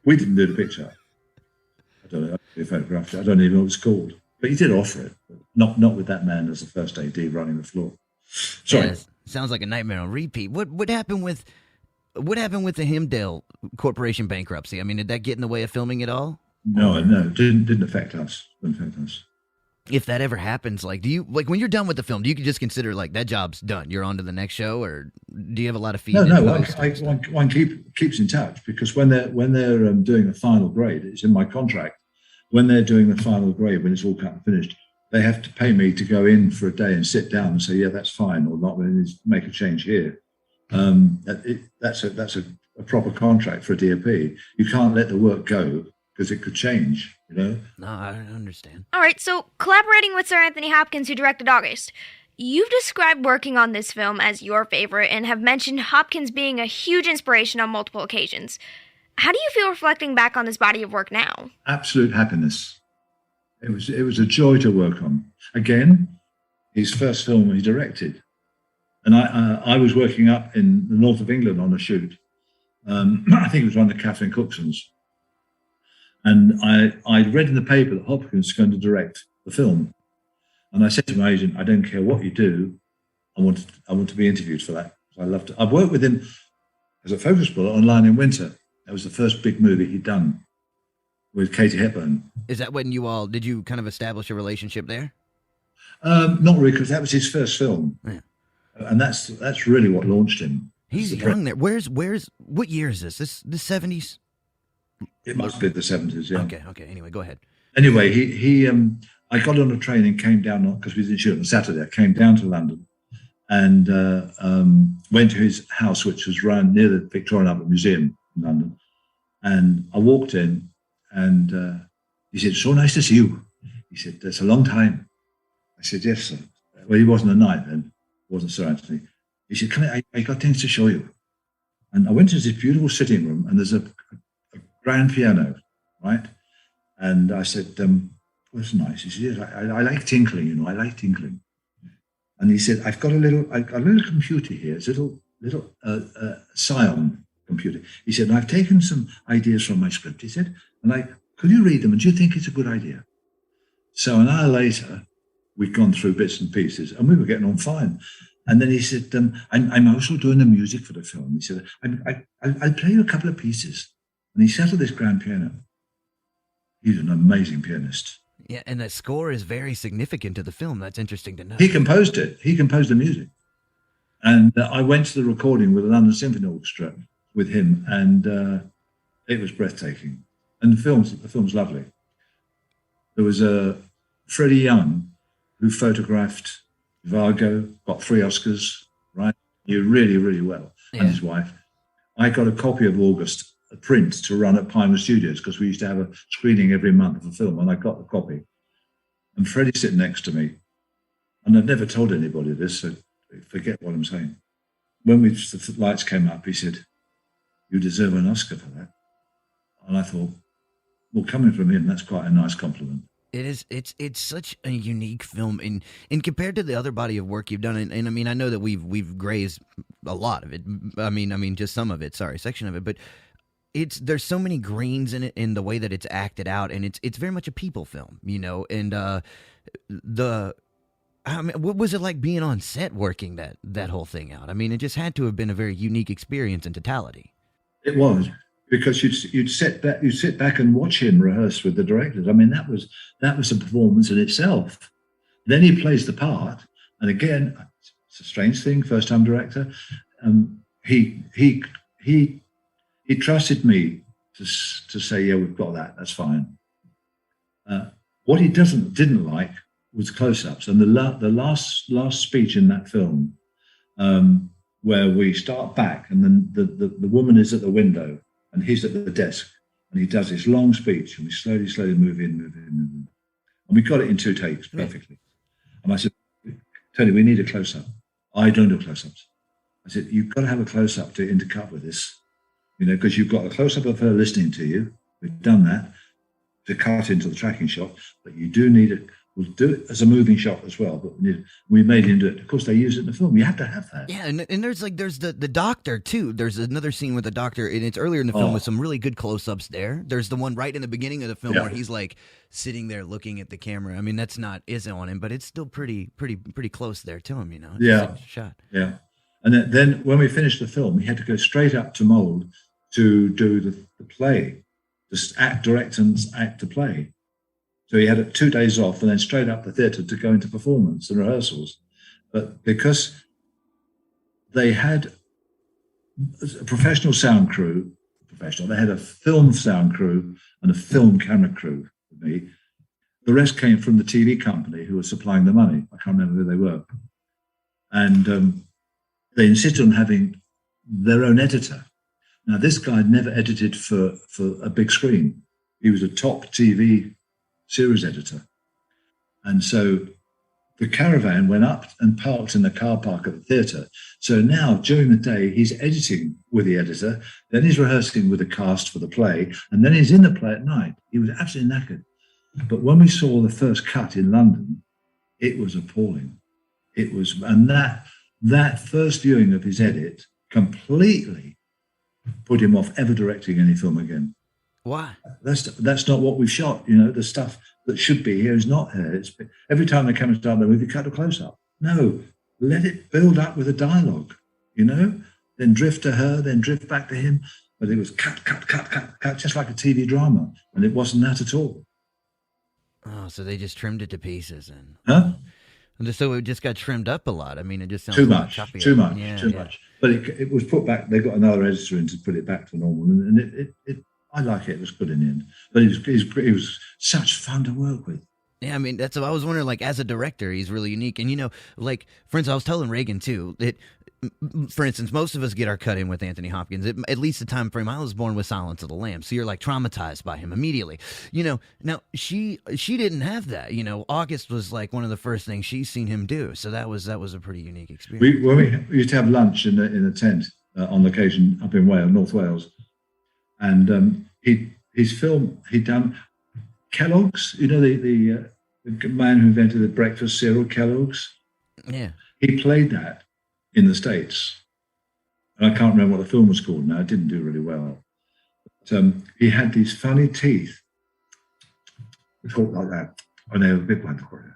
We didn't do the picture. I don't know if he photographed it. I don't even know what it's called. But he did offer it. But not with that man as the first AD running the floor. Sorry. Yeah, sounds like a nightmare on repeat. What happened with the Himdale Corporation bankruptcy? I mean, did that get in the way of filming at all? No, didn't affect us. If that ever happens, like, do you, like, when you're done with the film, do you just consider like that job's done, you're on to the next show, or do you have a lot of feedback? No. One keeps in touch, because when they're doing the final grade, it's in my contract. When they're doing the final grade, when it's all cut and finished, they have to pay me to go in for a day and sit down and say, yeah, that's fine, or not, we need to make a change here. That's a proper contract for a DOP. You can't let the work go, because it could change, you know? No, I don't understand. All right, so collaborating with Sir Anthony Hopkins, who directed August, you've described working on this film as your favorite and have mentioned Hopkins being a huge inspiration on multiple occasions. How do you feel reflecting back on this body of work now? Absolute happiness. It was a joy to work on. Again, his first film he directed. And I was working up in the north of England on a shoot. I think it was one of the Catherine Cooksons. And I read in the paper that Hopkins was going to direct the film. And I said to my agent, I don't care what you do, I want to be interviewed for that. I loved it. I've worked with him as a focus puller on Lion in Winter. That was the first big movie he'd done with Katie Hepburn. Is that when did you kind of establish a relationship there? Not really, because that was his first film. Yeah. And that's really what launched him. He's young there. What year is this? This the 70s? It must be the 70s, yeah. Okay. Anyway, go ahead. Anyway, I got on a train and came down, because we didn't shoot on Saturday. I came down to London and went to his house, which was run near the Victorian Albert Museum in London. And I walked in, And he said, "So nice to see you." He said, "It's a long time." I said, "Yes, sir." Well, he wasn't a knight then. Wasn't Sir Anthony. He said, "Come here, I got things to show you." And I went to this beautiful sitting room, and there's a grand piano, right? And I said, "Well, that's nice." He said, "Yes, I like tinkling, I like tinkling." And he said, I've got a little computer here. It's a little Scion computer." He said, "And I've taken some ideas from my script." He said, "Could you read them? And do you think it's a good idea?" So an hour later, we'd gone through bits and pieces, and we were getting on fine. And then he said, I'm also doing the music for the film." He said, I'll play you a couple of pieces." And he sat at this grand piano. He's an amazing pianist. Yeah, and the score is very significant to the film. That's interesting to know. He composed it. He composed the music. And I went to the recording with the London Symphony Orchestra with him, and it was breathtaking. And the film's lovely. There was Freddie Young, who photographed Vargo, got 3 Oscars, right? Knew really, really well, and his wife. I got a copy of August, a print to run at Pinewood Studios, because we used to have a screening every month of a film, and I got the copy. And Freddie's sitting next to me, and I've never told anybody this, so forget what I'm saying. When the lights came up, he said, "You deserve an Oscar for that." And I thought, well, coming from him, that's quite a nice compliment. It is. It's such a unique film, and compared to the other body of work you've done, and I mean, I know that we've grazed a lot of it. I mean, just some of it. Sorry, section of it, but there's so many grains in it, in the way that it's acted out, and it's very much a people film, And what was it like being on set working that whole thing out? I mean, it just had to have been a very unique experience in totality. It was. Because you'd sit back and watch him rehearse with the directors. I mean, that was a performance in itself. Then he plays the part, and again, it's a strange thing. First time director, he trusted me to say, "Yeah, we've got that. That's fine." What he didn't like was close-ups, and the last speech in that film, where we start back, and then the woman is at the window. And he's at the desk, and he does this long speech, and we slowly move in. And we got it in 2 takes perfectly. And I said, "Tony, we need a close-up." "I don't do close-ups." I said, "You've got to have a close-up to intercut with this, because you've got a close-up of her listening to you. We've done that to cut into the tracking shot, but you do need it. We'll do it as a moving shot as well, but we made him do it. Of course, they use it in the film. You have to have that." Yeah, and there's the doctor too. There's another scene with the doctor, and it's earlier in the film with some really good close-ups there. There's the one right in the beginning of the film where he's like sitting there looking at the camera. I mean, that's not isn't on him, but it's still pretty close there to him. Yeah, shot. Yeah, and then when we finished the film, we had to go straight up to Mould to do the play, just direct and act the play. So he had 2 days off, and then straight up the theatre to go into performance and rehearsals. But because they had a professional sound crew, they had a film sound crew and a film camera crew with me. The rest came from the TV company who were supplying the money. I can't remember who they were. And they insisted on having their own editor. Now, this guy had never edited for a big screen. He was a top TV series editor. And so the caravan went up and parked in the car park at the theatre. So now during the day, he's editing with the editor, then he's rehearsing with the cast for the play, and then he's in the play at night. He was absolutely knackered. But when we saw the first cut in London, it was appalling. And that first viewing of his edit completely put him off ever directing any film again. Why? That's not what we've shot. The stuff that should be here is not here. Every time the camera starts the movie, cut a close-up. No, let it build up with a dialogue, then drift to her, then drift back to him. But it was cut, just like a TV drama. And it wasn't that at all. Oh, so they just trimmed it to pieces. Huh? And so it just got trimmed up a lot. I mean, it just sounds too much. Too much. Yeah. But it was put back. They got another editor in to put it back to normal. And it I like it. It was good in the end. But he was such fun to work with. Yeah, I mean, that's what I was wondering. Like, as a director, he's really unique. And, for instance, I was telling Reagan, too, that for instance, most of us get our cut in with Anthony Hopkins. At least the time frame I was born with Silence of the Lambs. So you're like traumatized by him immediately. Now she didn't have that. August was like one of the first things she's seen him do. So that was a pretty unique experience. We used to have lunch in a tent on location up in Wales, North Wales, and his film he'd done Kellogg's. The man who invented the breakfast cereal, Kellogg's. Yeah, he played that in the States. And I can't remember what the film was called now. It didn't do really well. But, he had these funny teeth. They talk like that. And they were a big one for you.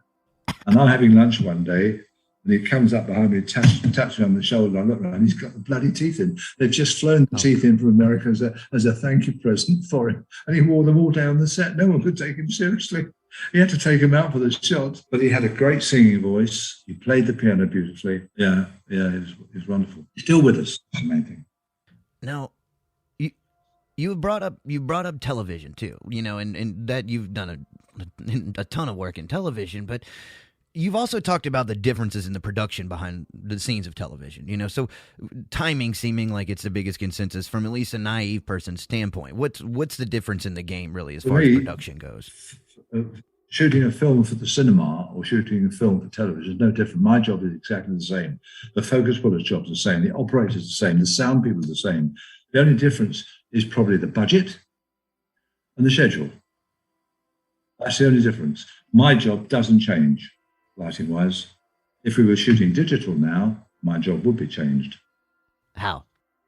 And I'm having lunch one day, and he comes up behind me, taps me on the shoulder. I look around, he's got the bloody teeth in. They've just flown the teeth in from America as a thank you present for him. And he wore them all down the set. No one could take him seriously. He had to take him out for the shot, but he had a great singing voice. He played the piano beautifully. Yeah, he was wonderful. He's still with us. That's the main thing. Now, you brought up television too, and that you've done a ton of work in television, but you've also talked about the differences in the production behind the scenes of television. So timing seeming like it's the biggest consensus from at least a naive person's standpoint. What's the difference in the game really as far as production goes? Shooting a film for the cinema or shooting a film for television is no different. My job is exactly the same. The focus puller's job is the same. The operator's the same. The sound people are the same. The only difference is probably the budget and the schedule. That's the only difference. My job doesn't change, lighting-wise. If we were shooting digital now, my job would be changed. How?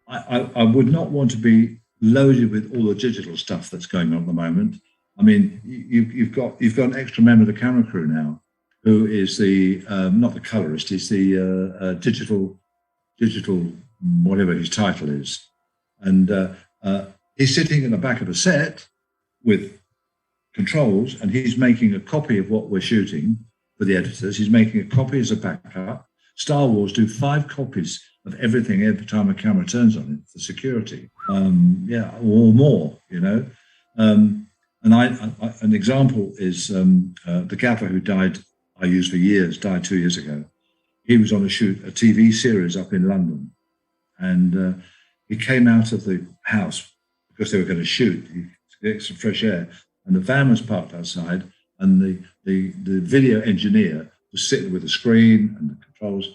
I would not want to be loaded with all the digital stuff that's going on at the moment. I mean, you've got an extra member of the camera crew now, who is the not the colorist, he's the digital whatever his title is, and he's sitting in the back of a set with controls, and he's making a copy of what we're shooting for the editors. He's making a copy as a backup. Star Wars do 5 copies of everything every time a camera turns on it for security, or more, And an example is the gaffer who died, I used for years, died 2 years ago. He was on a TV series up in London. And he came out of the house because they were going to shoot to get some fresh air. And the van was parked outside. And the video engineer was sitting with the screen and the controls.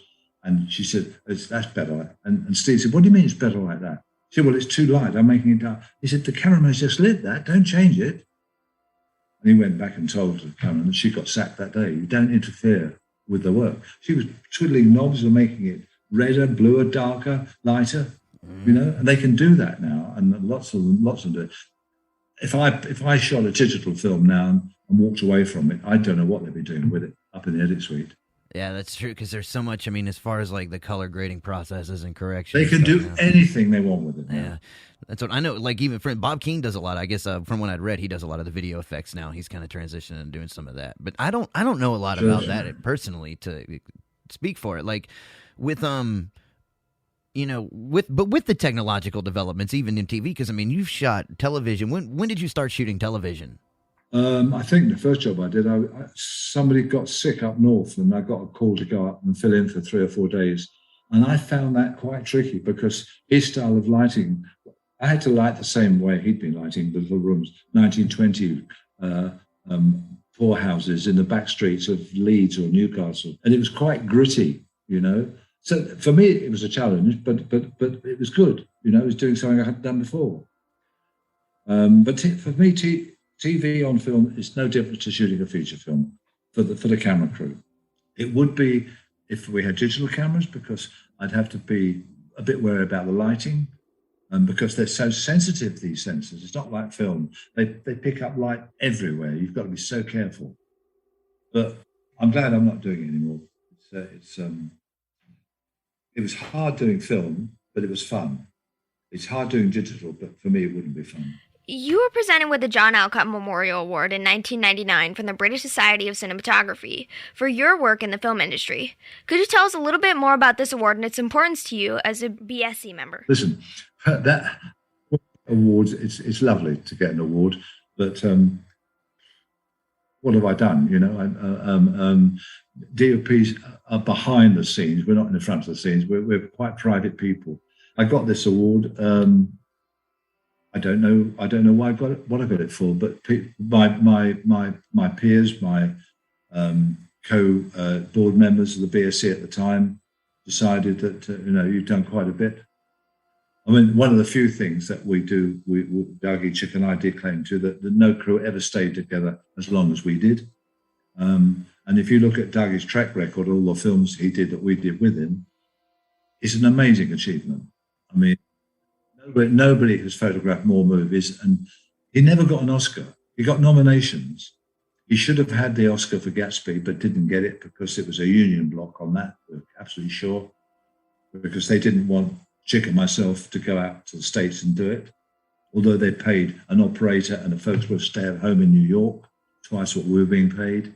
And she said, that's better. And Steve said, what do you mean it's better like that? She said, well, it's too light. I'm making it dark. He said, the cameraman's just lit that. Don't change it. And he went back and told the cameraman, and she got sacked that day. You don't interfere with the work. She was twiddling knobs and making it redder, bluer, darker, lighter, and they can do that now. And lots of them do it. If I shot a digital film now and walked away from it, I don't know what they'd be doing with it up in the edit suite. Yeah, that's true, because there's so much, as far as like the color grading processes and corrections. They can do anything they want with it now. Yeah, that's what I know. Like even Bob King does a lot. I guess from what I'd read, he does a lot of the video effects now. He's kind of transitioning and doing some of that. But I don't know a lot about that personally to speak for it. Like with with the technological developments, even in TV, because you've shot television. When did you start shooting television? I think the first job I did, somebody got sick up north, and I got a call to go up and fill in for 3 or 4 days. And I found that quite tricky because his style of lighting, I had to light the same way he'd been lighting the little rooms, 1920 poorhouses in the back streets of Leeds or Newcastle. And it was quite gritty, So for me, it was a challenge, but it was good. It was doing something I hadn't done before. But for me, TV on film is no different to shooting a feature film for the camera crew. It would be if we had digital cameras, because I'd have to be a bit wary about the lighting, and because they're so sensitive, these sensors. It's not like film. They pick up light everywhere. You've got to be so careful. But I'm glad I'm not doing it anymore. It was hard doing film, but it was fun. It's hard doing digital, but for me, it wouldn't be fun. You were presented with the John Alcott Memorial Award in 1999 from the British Society of Cinematography for your work in the film industry. Could you tell us a little bit more about this award and its importance to you as a BSC member? Listen, that award, it's lovely to get an award, but when what have I done? You know, DOPs are behind the scenes. We're not in the front of the scenes. We're quite private people. I got this award. I don't know why I got it, what I got it for, but my peers, my board members of the BSC at the time decided that you know, you've done quite a bit. I mean, one of the few things that we do, Dougie, Chick and I did claim to, that no crew ever stayed together as long as we did. And if you look at Dougie's track record, all the films he did that we did with him, it's an amazing achievement. I mean, nobody has photographed more movies, and he never got an Oscar. He got nominations. He should have had the Oscar for Gatsby, but didn't get it because it was a union block on that, we're absolutely sure, because they didn't want Chick and myself to go out to the States and do it, although they paid an operator and a photographer stay at home in New York, twice what we were being paid.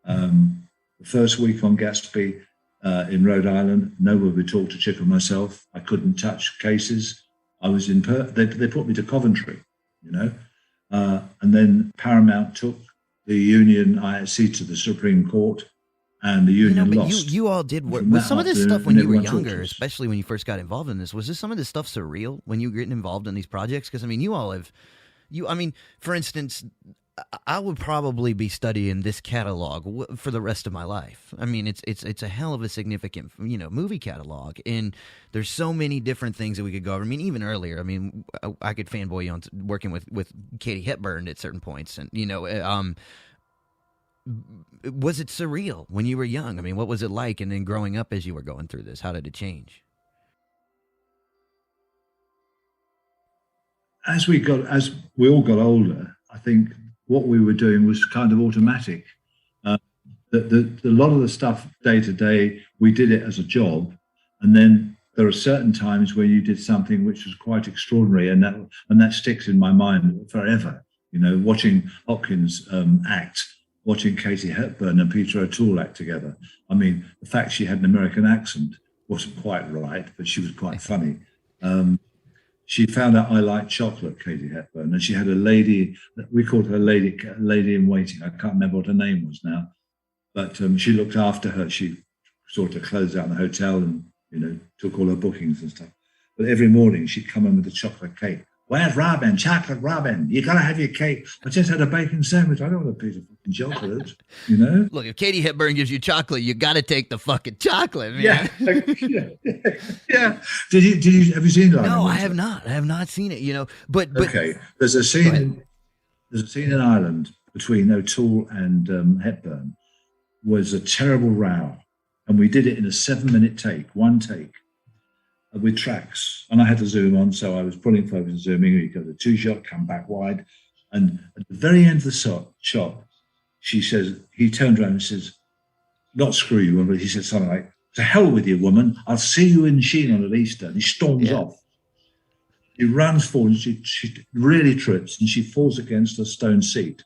The first week on Gatsby in Rhode Island, nobody would talk to Chick and myself. I couldn't touch cases. I was in they put me to Coventry, you know, and then Paramount took the union ISC to the Supreme Court, and the union lost. You all did work. Was some of this stuff when you were younger, especially when you first got involved in this, was this some of this stuff surreal when you were getting involved in these projects? Because I mean, you all have, I mean, for instance, I would probably be studying this catalog for the rest of my life. I mean, it's a hell of a significant, you know, movie catalog, and there's so many different things that we could go over. I mean, even earlier, I mean, I could fanboy you on working with Katie Hepburn at certain points, and you know, was it surreal when you were young? I mean, what was it like? And then growing up as you were going through this, how did it change? As we all got older, I think what we were doing was kind of automatic. A lot of the stuff day to day, we did it as a job, and then there are certain times where you did something which was quite extraordinary, and that sticks in my mind forever. You know, watching Hopkins act, watching Katie Hepburn and Peter O'Toole act together. I mean, the fact she had an American accent wasn't quite right, but she was quite funny. She found out I liked chocolate, Katie Hepburn, and she had a lady, we called her lady in waiting. I can't remember what her name was now, but she looked after her. She sorted her clothes out in the hotel and, you know, took all her bookings and stuff. But every morning she'd come in with a chocolate cake. Where's Robin? Chocolate Robin. You gotta have your cake. I just had a bacon sandwich. I don't want a piece of fucking chocolate, you know? Look, if Katie Hepburn gives you chocolate, you gotta take the fucking chocolate, man. Yeah. Have you seen that? No, I have not. I have not seen it, you know. But okay. There's a scene in Ireland between O'Toole and Hepburn. Was a terrible row. And we did it in a 7-minute take, one take. With tracks, and I had to zoom on, so I was pulling focus and zooming. You got a 2-shot, come back wide, and at the very end of the shot, she says, he turned around and says, "Not screw you," but he said something like, "To hell with you, woman! I'll see you in Sheen at Easter." And he storms off. He runs forward, and she really trips, and she falls against a stone seat.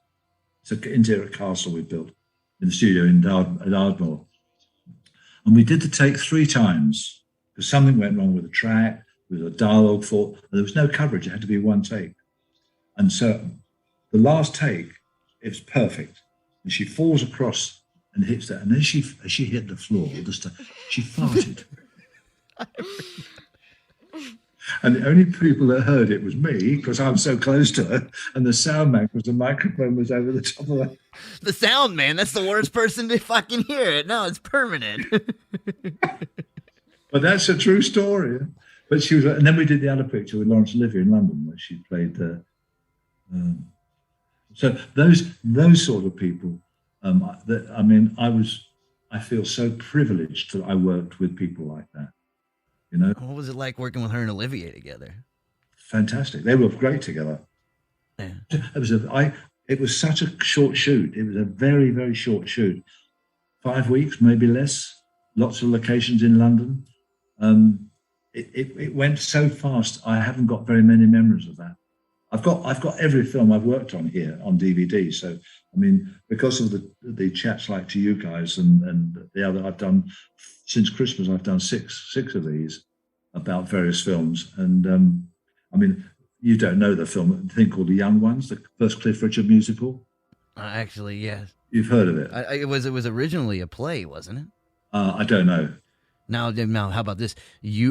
It's an interior castle we built in the studio in Ardmore, and we did the take 3 times. Because something went wrong with the track, there was a dialogue fault, and there was no coverage. It had to be one take. And so the last take, it was perfect. And she falls across and hits that. And then as she hit the floor, she farted. And the only people that heard it was me, because I'm so close to her, and the sound man, because the microphone was over the top of her. The sound man, that's the worst person to fucking hear it. No, it's permanent. But that's a true story. But she was, and then we did the other picture with Laurence Olivier in London, where she played. So those sort of people. I feel so privileged that I worked with people like that. You know, what was it like working with her and Olivier together? Fantastic. They were great together. Yeah. It was such a short shoot. It was a very, very short shoot. 5 weeks, maybe less. Lots of locations in London. It went so fast. I haven't got very many memories of that. I've got every film I've worked on here on DVD. So I mean, because of the chats like to you guys and the other, I've done since Christmas. I've done six of these about various films. And I mean, you don't know the thing called The Young Ones, the first Cliff Richard musical. Actually, yes. You've heard of it? It was originally a play, wasn't it? I don't know. Now, how about this?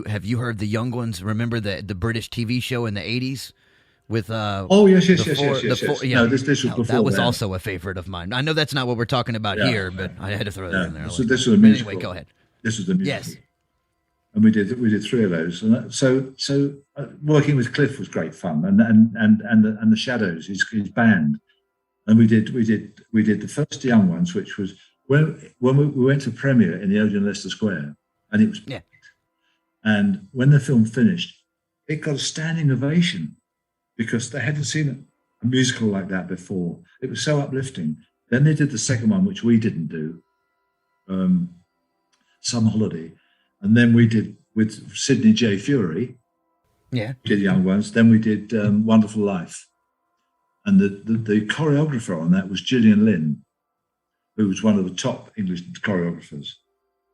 Have you heard The Young Ones? Remember the British TV show in the 80s with Oh yes. Yeah, No, this was before. That was then. also a favorite of mine. I know that's not what we're talking about here, but I had to throw that in there. This was a But musical. anyway, go ahead. This was the musical. Yes. And we did 3 of those, and so working with Cliff was great fun, and the Shadows, his band, and we did the first Young Ones, which was when we went to premiere in the Odeon Leicester Square, and it was and when the film finished, it got a standing ovation because they hadn't seen a musical like that before. It was so uplifting. Then they did the second one, which we didn't do, Some Holiday. And then we did with Sidney J. Fury, did Young Ones. Then we did Wonderful Life. And the choreographer on that was Gillian Lynn, who was one of the top English choreographers.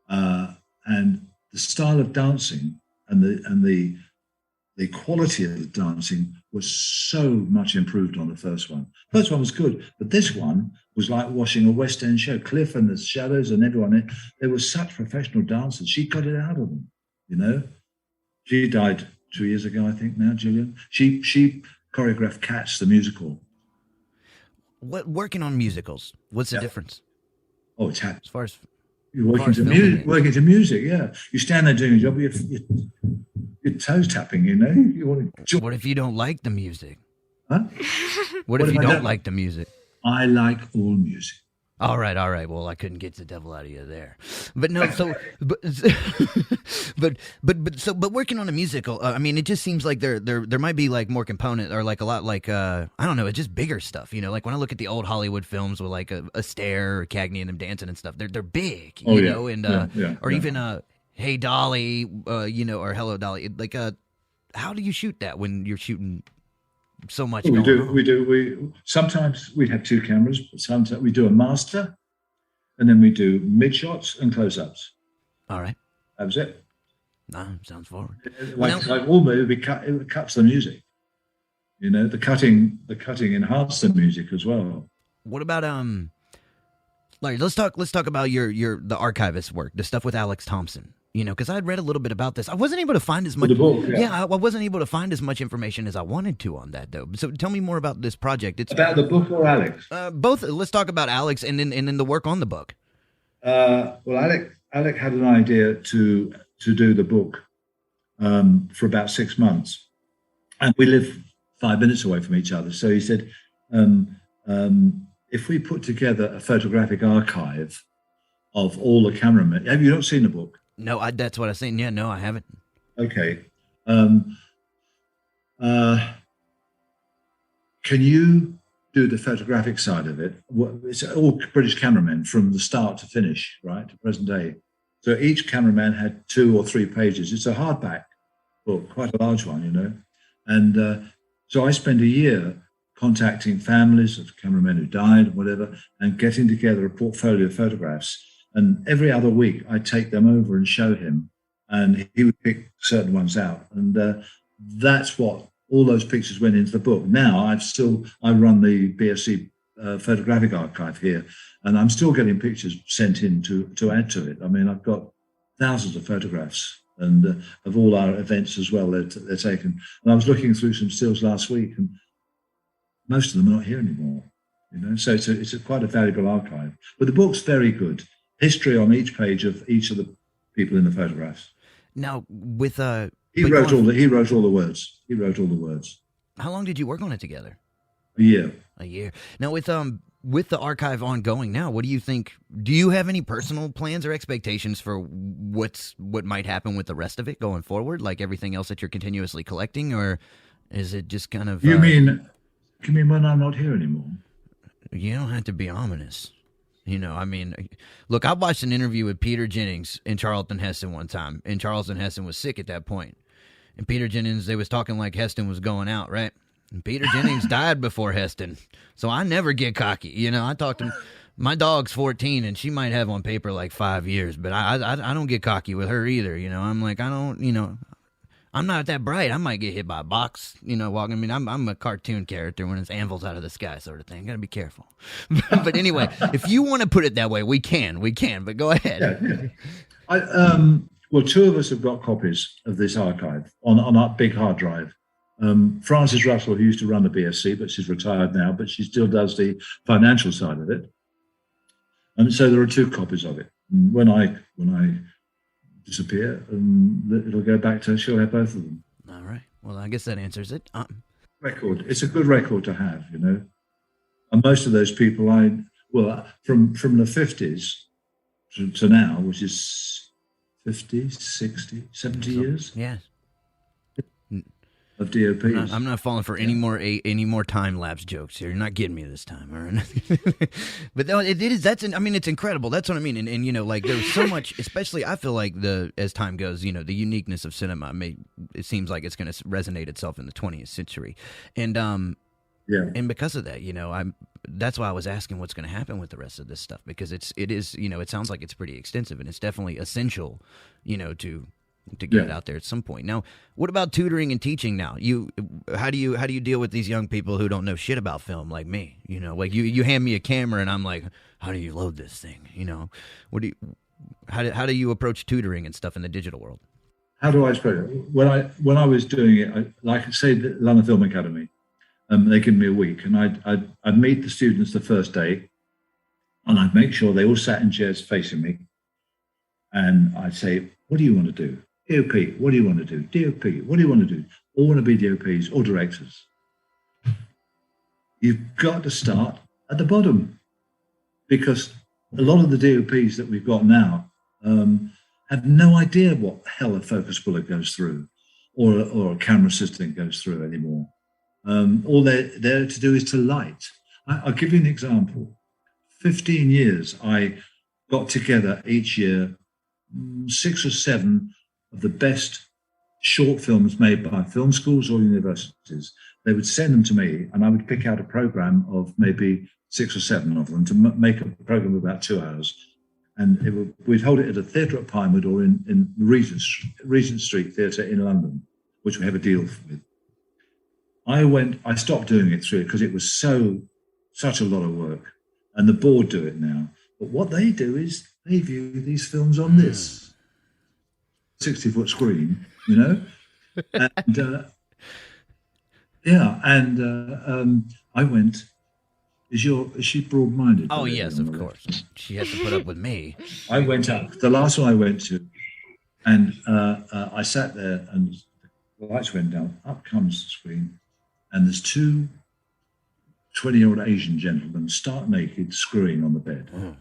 And the style of dancing and the quality of the dancing was so much improved on the first one. First one was good, but this one was like watching a West End show. Cliff and the Shadows and everyone, they were such professional dancers. She got it out of them, you know. She died 2 years ago, I think now, Gillian. She choreographed Cats, the musical. Working on musicals, what's the difference? Oh, it's happy. As far as you're working to music, yeah. You stand there doing a job, your toes tapping, you know. What if you don't like the music? Huh? What if you don't like the music? I like all music. All right. Well, I couldn't get the devil out of you there, but no. So, but working on a musical, I mean, it just seems like there might be like more component or like a lot like I don't know, it's just bigger stuff, you know. Like when I look at the old Hollywood films with like Astaire or Cagney and them dancing and stuff, they're big, you know, and even Hey Dolly, you know, or Hello Dolly. Like, how do you shoot that when you're shooting so much? We sometimes we have 2 cameras, but sometimes we do a master, and then we do mid shots and close ups. All right, that was it. Sounds forward. Like all movie, it cuts the music. You know, the cutting enhanced the music as well. What about Larry? Let's talk about the archivist work, the stuff with Alex Thompson. You know, because I'd read a little bit about this. I wasn't able to find as much. I wasn't able to find as much information as I wanted to on that, though. So tell me more about this project. It's about the book or Alex? Both. Let's talk about Alex and then the work on the book. Well, Alec had an idea to do the book for about 6 months, and we live 5 minutes away from each other. So he said, if we put together a photographic archive of all the cameramen. Have you not seen the book? No, that's what I've seen. Yeah, no, I haven't. Okay. Can you do the photographic side of it? It's all British cameramen from the start to finish, right, to present day. So each cameraman had 2 or 3 pages. It's a hardback book, quite a large one, you know. And so I spent a year contacting families of cameramen who died, whatever, and getting together a portfolio of photographs. And every other week, I'd take them over and show him, and he would pick certain ones out. And that's what all those pictures went into the book. Now I run the BSC photographic archive here, and I'm still getting pictures sent in to add to it. I mean, I've got thousands of photographs and of all our events as well. They're taken. And I was looking through some stills last week, and most of them are not here anymore. You know, so it's quite a valuable archive. But the book's very good. History on each page of each of the people in the photographs. Now, with he wrote all the words. He wrote all the words. How long did you work on it together? A year. A year. Now, with the archive ongoing now, what do you think? Do you have any personal plans or expectations for what might happen with the rest of it going forward, like everything else that you're continuously collecting, or is it just kind of? You mean when I'm not here anymore? You don't have to be ominous. You know, I mean, look, I watched an interview with Peter Jennings and Charlton Heston one time, and Charlton Heston was sick at that point. And Peter Jennings, they was talking like Heston was going out, right? And Peter Jennings died before Heston. So I never get cocky. You know, I talked to him. My dog's 14, and she might have on paper like 5 years, but I don't get cocky with her either. You know, I'm like, I don't, you know, I'm not that bright. I might get hit by a box, walking. I mean, I'm a cartoon character when it's anvils out of the sky sort of thing. Got to be careful. But anyway, if you want to put it that way, we can, but go ahead. Yeah. Well, two of us have got copies of this archive on our big hard drive. Frances Russell, who used to run the BSC, but she's retired now, but she still does the financial side of it. And so there are two copies of it. And when I disappear, it'll go back to her. She'll have both of them. All right. Well, I guess that answers it. Record. It's a good record to have, And most of those people, from the 50s to now, which is 50, 60, 70 years. Yes. Of DOPs. I'm not falling for any more time lapse jokes here. You're not getting me this time, all right? But no, it is. It's incredible. That's what I mean. And there's so much. Especially, I feel like as time goes, the uniqueness of cinema it seems like it's going to resonate itself in the 20th century, and and because of that, that's why I was asking what's going to happen with the rest of this stuff, because it is it sounds like it's pretty extensive, and it's definitely essential, to get it out there at some point. Now, what about tutoring and teaching now? How do you deal with these young people who don't know shit about film like me? You hand me a camera and I'm like, how do you load this thing? How do you approach tutoring and stuff in the digital world? How do I approach it? When I was doing it, like say the London Film Academy, they give me a week, and I'd meet the students the first day, and I'd make sure they all sat in chairs facing me, and I'd say, what do you want to do? DOP, what do you want to do? DOP, what do you want to do? All want to be DOPs or directors. You've got to start at the bottom, because a lot of the DOPs that we've got now have no idea what the hell a focus puller goes through or a camera assistant goes through anymore. All they're there to do is to light. I'll give you an example. 15 years, I got together each year 6 or 7 of the best short films made by film schools or universities. They would send them to me, and I would pick out a program of maybe 6 or 7 of them to make a program of about 2 hours. And we'd hold it at a theatre at Pinewood or in Regent Street Theatre in London, which we have a deal with. I stopped doing it because it was such a lot of work, and the board do it now. But what they do is they view these films on this 60-foot screen, and I went. Is she broad-minded? Oh yes, of course. She has to put up with me. I went up. The last one I went to, and I sat there, and the lights went down. Up comes the screen, and there's 2 20-year-old Asian gentlemen stark naked screwing on the bed. Oh.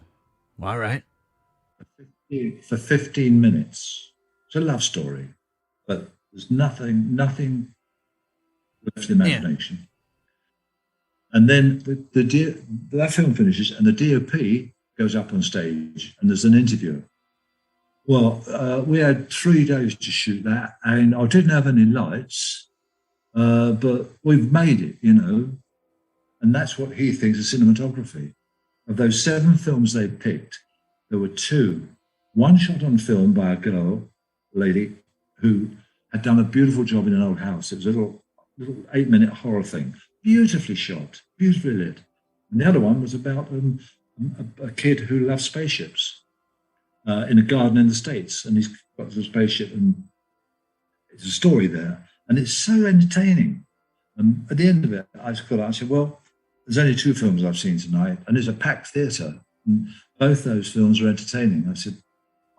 All right. For 15 minutes. It's a love story, but there's nothing left in imagination. Yeah. And then that film finishes, and the DOP goes up on stage, and there's an interviewer. Well, we had 3 days to shoot that, and I didn't have any lights, but we've made it, And that's what he thinks is cinematography. Of those 7 films they picked, there were 2. One shot on film by a lady who had done a beautiful job in an old house. It was a little 8-minute horror thing, beautifully shot, beautifully lit. And the other one was about a kid who loves spaceships in a garden in the States, and he's got a spaceship, and it's a story there, and it's so entertaining. And at the end of it, I said, well, there's only 2 films I've seen tonight, and it's a packed theatre, and both those films are entertaining. I said,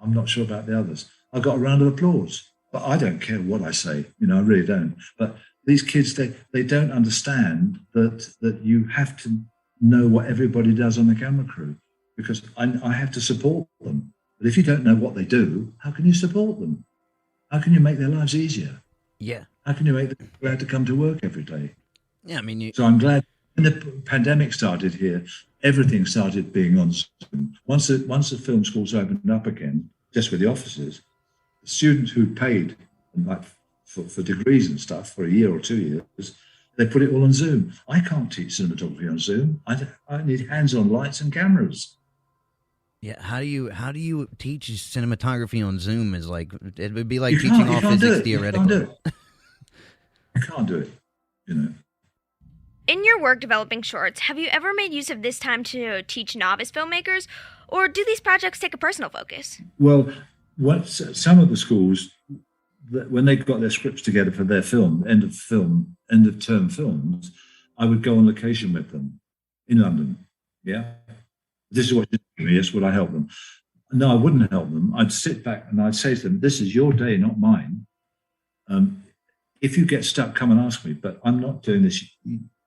I'm not sure about the others. I got a round of applause, but I don't care what I say. I really don't. But these kids, they don't understand that you have to know what everybody does on the camera crew, because I have to support them. But if you don't know what they do, how can you support them? How can you make their lives easier? Yeah. How can you make them glad to come to work every day? Yeah, So I'm glad when the pandemic started here, everything started being on Zoom. Once the film schools opened up again, just with the offices, the students who paid for degrees and stuff for a year or 2 years, they put it all on Zoom. I can't teach cinematography on Zoom. I need hands-on lights and cameras. Yeah, how do you teach cinematography on Zoom? Is like it would be like You teaching can't- all you can't do physics it. You theoretical. can't do it. You can't do it, you know. In your work developing shorts, have you ever made use of this time to teach novice filmmakers, or do these projects take a personal focus? Well, some of the schools, when they got their scripts together for their end of term films, I would go on location with them in London. Yeah, this is what you do to me. Yes, would I help them? No, I wouldn't help them. I'd sit back and I'd say to them, "This is your day, not mine. If you get stuck, come and ask me. But I'm not doing this.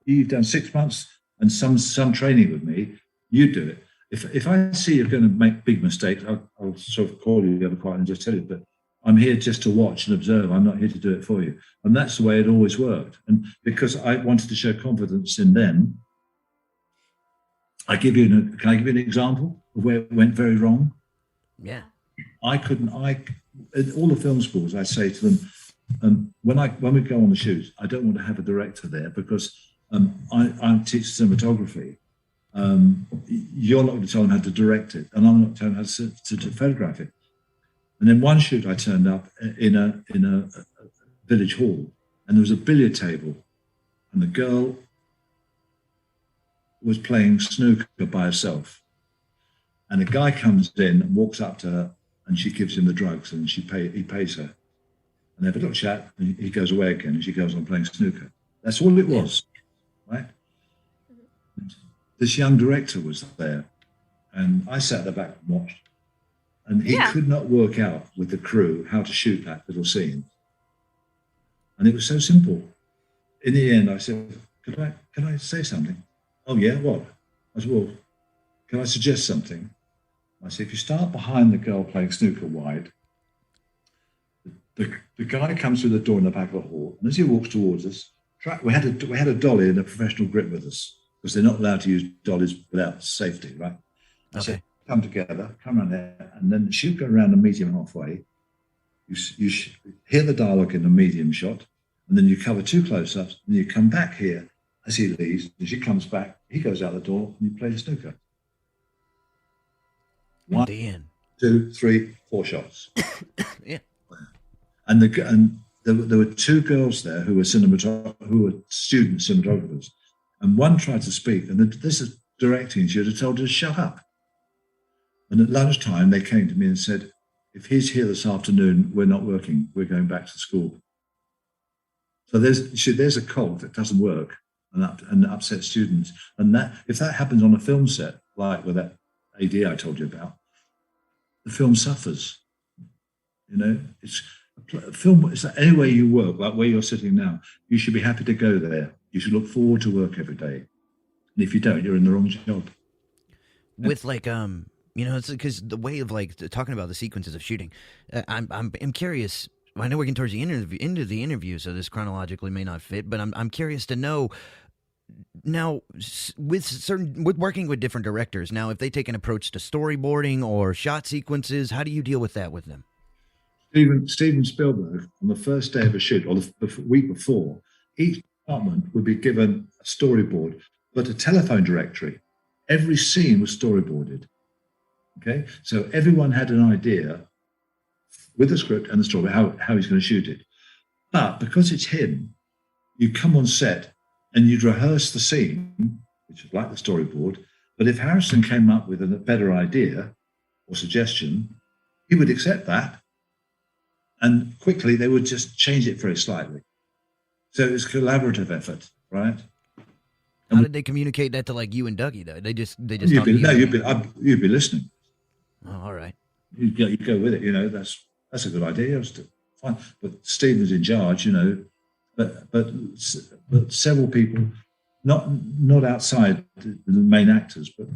You've done 6 months and some training with me. You do it. If I see you're going to make big mistakes, I'll sort of call you the other quiet and just tell you. But I'm here just to watch and observe. I'm not here to do it for you." And that's the way it always worked. And because I wanted to show confidence in them, can I give you an example of where it went very wrong? Yeah. In all the film schools, I say to them, when we go on the shoots, I don't want to have a director there because I teach cinematography. You're not going to tell them how to direct it, and I'm not telling them how to photograph it. And then one shoot, I turned up in a village hall, and there was a billiard table, and the girl was playing snooker by herself. And a guy comes in and walks up to her, and she gives him the drugs, and he pays her. And they have a little chat, and he goes away again, and she goes on playing snooker. That's all it was, right? This young director was there, and I sat at the back and watched. And he could not work out with the crew how to shoot that little scene. And it was so simple. In the end, I said, can I say something? "Oh, yeah, what?" I said, "Well, can I suggest something?" I said, "If you start behind the girl playing snooker wide, the guy comes through the door in the back of the hall, and as he walks towards us, we had a dolly and a professional grip with us, because they're not allowed to use dollies without safety, right?" I said, "Come together, come around there," and then she'll go around the medium halfway. You hear the dialogue in the medium shot, and then you cover 2 close-ups, and you come back here as he leaves, and she comes back, he goes out the door, and you play the snooker. 1, 2, 3, 4 shots. Yeah. And there were 2 girls there who were student cinematographers, and one tried to speak, and this is directing. She would have told her to shut up. And at lunchtime, they came to me and said, "If he's here this afternoon, we're not working. We're going back to school." So there's a cult that doesn't work and upsets students. And if that happens on a film set, like with that AD I told you about, the film suffers. You know, it's a film. It's like any way you work, like where you're sitting now, you should be happy to go there. You should look forward to work every day. And if you don't, you're in the wrong job. With like it's because the way of like talking about the sequences of shooting, I'm curious. I know we're getting towards the end of the interview, so this chronologically may not fit. But I'm curious to know now with working with different directors. Now, if they take an approach to storyboarding or shot sequences, how do you deal with that with them? Steven Spielberg, on the first day of a shoot or the week before, each department would be given a storyboard, but a telephone directory. Every scene was storyboarded. Okay, so everyone had an idea with the script and the story how he's going to shoot it. But because it's him, you come on set and you'd rehearse the scene, which is like the storyboard. But if Harrison came up with a better idea or suggestion, he would accept that, and quickly they would just change it very slightly. So it was a collaborative effort, right? How did they communicate that to like you and Dougie though? They just you'd be listening. Oh, all right. You go with it. You know, that's a good idea. It was fine. But Steve was in charge. You know, but several people, not outside the main actors, but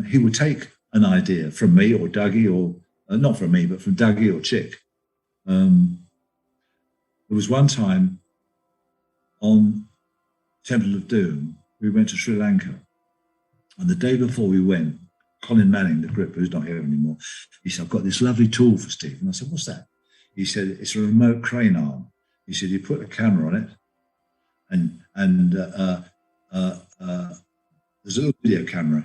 he would take an idea from me or Dougie, or not from me, but from Dougie or Chick. There was one time on Temple of Doom, we went to Sri Lanka, and the day before we went, Colin Manning, the gripper, who's not here anymore, he said, "I've got this lovely tool for Steve." And I said, "What's that?" He said, "It's a remote crane arm." He said, "You put a camera on it, and there's a little video camera.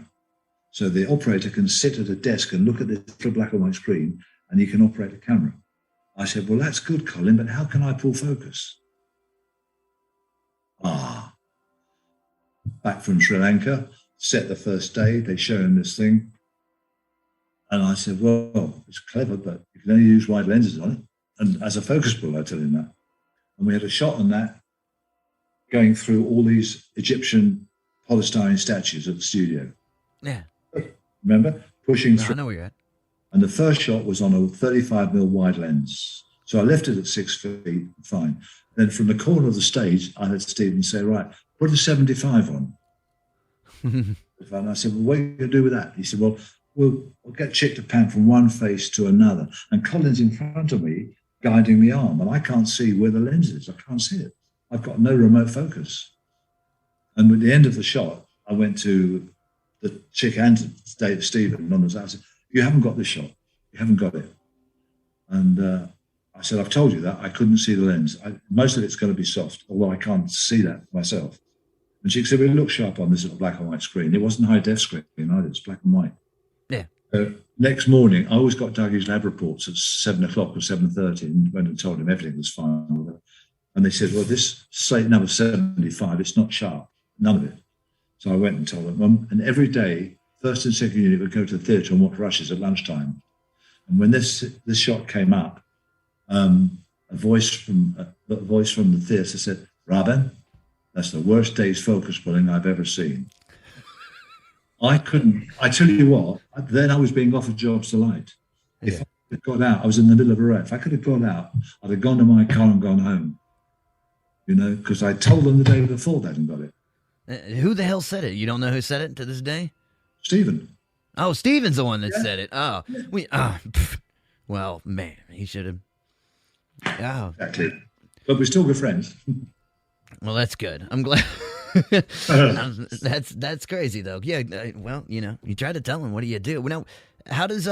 So the operator can sit at a desk and look at this little black and white screen, and you can operate a camera. I said, well, that's good, Colin, but how can I pull focus? Back from Sri Lanka, set the first day, they show him this thing. And I said, well, it's clever, but you can only use wide lenses on it. And as a focus puller, I tell him that. And we had a shot on that going through all these Egyptian polystyrene statues at the studio. Yeah. Remember? Pushing No, I through. know where you're at. And the first shot was on a 35mm wide lens. So I left it at 6 feet, fine. Then from the corner of the stage, I had Stephen say, right, put a 75 on. And I said, well, what are you going to do with that? He said, well, we'll get chick to pan from one face to another. And Colin's in front of me, guiding the arm, and I can't see where the lens is. I can't see it. I've got no remote focus. And at the end of the shot, I went to the chick and to Stephen on the side. I said, you haven't got this shot. You haven't got it. And I said, I've told you that. I couldn't see the lens. Most of it's going to be soft, although I can't see that myself. And she said, well, it looks sharp on this little black and white screen. It wasn't high def screen either. It's black and white. Yeah. Next morning, I always got Dougie's lab reports at 7 o'clock or 7:30 and went and told him everything was fine with it. And they said, well, this slate number 75, it's not sharp. None of it. So I went and told them. And every day, first and second unit would go to the theatre and watch rushes at lunchtime. And when this shot came up, a voice from the theatre said, Raban, that's the worst day's focus pulling I've ever seen. I tell you what, then I was being offered jobs to light. If I had got out, I was in the middle of a row. If I could have got out, I'd have gone to my car and gone home. You know, because I told them the day before they hadn't got it. Who the hell said it? You don't know who said it to this day? Stephen. Oh, Steven's the one that said it. Oh, well, man, he should have. Oh, Exactly. But we're still good friends. well, that's good. I'm glad. That's crazy though. Yeah. Well, you know, you try to tell him. What do you do? Now, how does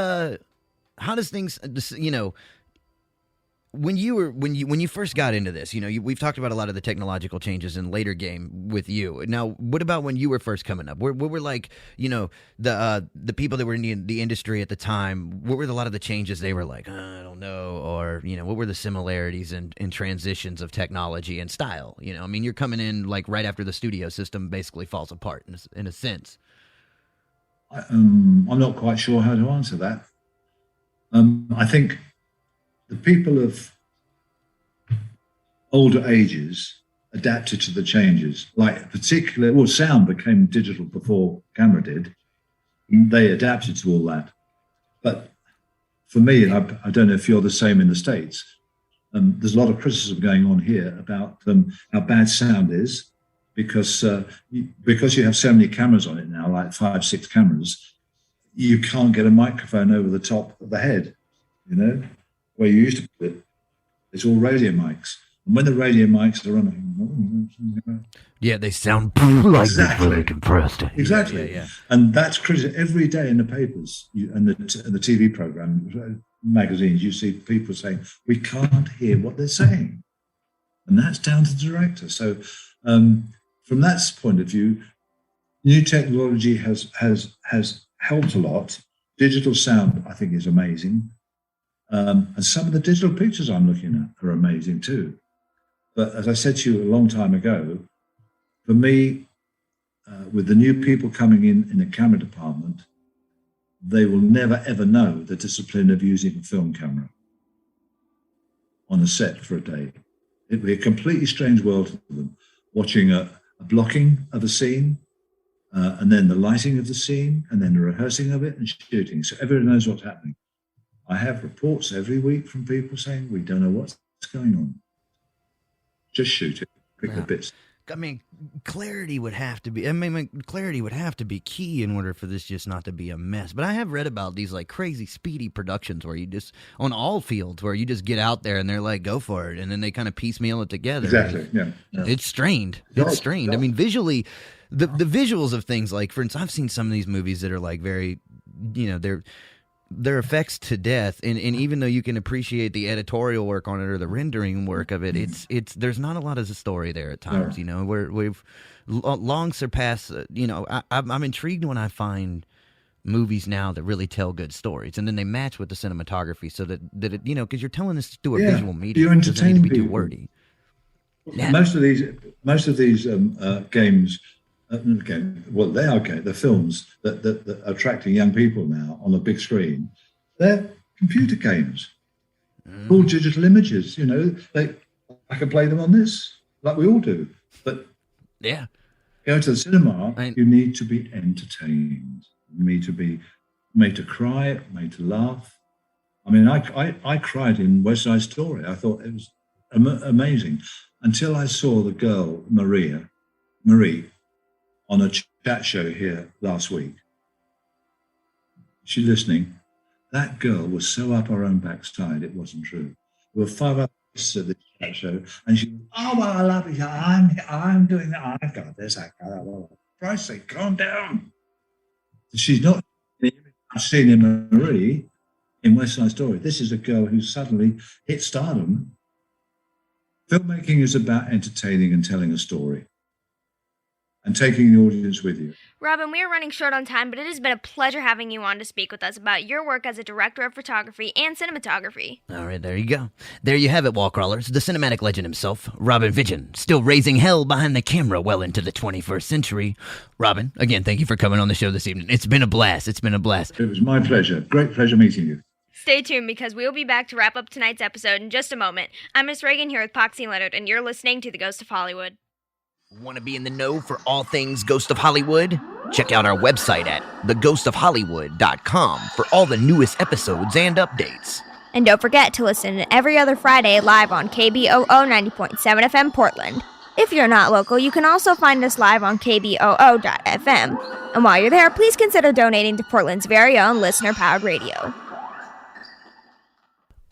things? You know, when you first got into this, you know, we've talked about a lot of the technological changes in later game with you. Now, what about when you were first coming up? What were like, you know, the people that were in the industry at the time? What were a lot of the changes they were like? I don't know, or you know, what were the similarities and transitions of technology and style? You know, I mean, you're coming in like right after the studio system basically falls apart in a sense. I'm not quite sure how to answer that. I think the people of older ages adapted to the changes, like particularly, well, sound became digital before camera did. They adapted to all that. But for me, and I don't know if you're the same in the States, there's a lot of criticism going on here about how bad sound is because you have so many cameras on it now, like 5, 6 cameras, you can't get a microphone over the top of the head, you know? Where you used to put it, it's all radio mics. And when the radio mics are running, yeah, they sound like exactly. really compressed. Exactly. Yeah. And that's criticism every day in the papers and the TV program, magazines. You see people saying we can't hear what they're saying, and that's down to the director. So, from that point of view, new technology has helped a lot. Digital sound, I think, is amazing. And some of the digital pictures I'm looking at are amazing too. But as I said to you a long time ago, for me, with the new people coming in the camera department, they will never, ever know the discipline of using a film camera on a set for a day. It will be a completely strange world to them, watching a blocking of a scene, and then the lighting of the scene, and then the rehearsing of it and shooting. So everyone knows what's happening. I have reports every week from people saying, we don't know what's going on. Just shoot it, pick the bits. I mean, clarity would have to be key in order for this just not to be a mess. But I have read about these like crazy speedy productions where you just, on all fields, where you just get out there and they're like, go for it. And then they kind of piecemeal it together. Exactly, yeah. It's strained. It's strained. I mean, visually, the visuals of things like, for instance, I've seen some of these movies that are like very, you know, they're effects to death, and even though you can appreciate the editorial work on it or the rendering work of it, it's there's not a lot of the story there at times. You know, we've long surpassed. You know, I'm intrigued when I find movies now that really tell good stories, and then they match with the cinematography so that it, you know, because you're telling this through a visual medium. You It doesn't need entertain to be too people. wordy. Yeah. Most of these games, well, they are the films that are attracting young people now on a big screen. They're computer games, all digital images. You know, I can play them on this like we all do. But Yeah. going to the cinema, you need to be entertained. You need to be made to cry, made to laugh. I mean, I cried in West Side Story. I thought it was amazing until I saw the girl Marie on a chat show here last week. She's listening. That girl was so up her own backside, it wasn't true. There were 5 hours at the chat show, and she, oh, well, I love it. I'm doing that. I've got this. I got that. For Christ's sake, calm down. She's not seen in Marie in West Side Story. This is a girl who suddenly hit stardom. Filmmaking is about entertaining and telling a story and taking the audience with you. Robin, we are running short on time, but it has been a pleasure having you on to speak with us about your work as a director of photography and cinematography. All right, there you go. There you have it, wall crawlers. The cinematic legend himself, Robin Vidgeon, still raising hell behind the camera well into the 21st century. Robin, again, thank you for coming on the show this evening. It's been a blast. It's been a blast. It was my pleasure. Great pleasure meeting you. Stay tuned because we will be back to wrap up tonight's episode in just a moment. I'm Miss Ragan here with Poxy Leonard, and you're listening to The Ghost of Hollywood. Want to be in the know for all things Ghost of Hollywood? Check out our website at theghostofhollywood.com for all the newest episodes and updates. And don't forget to listen every other Friday live on KBOO 90.7 FM Portland. If you're not local, you can also find us live on KBOO.FM. And while you're there, please consider donating to Portland's very own listener-powered radio.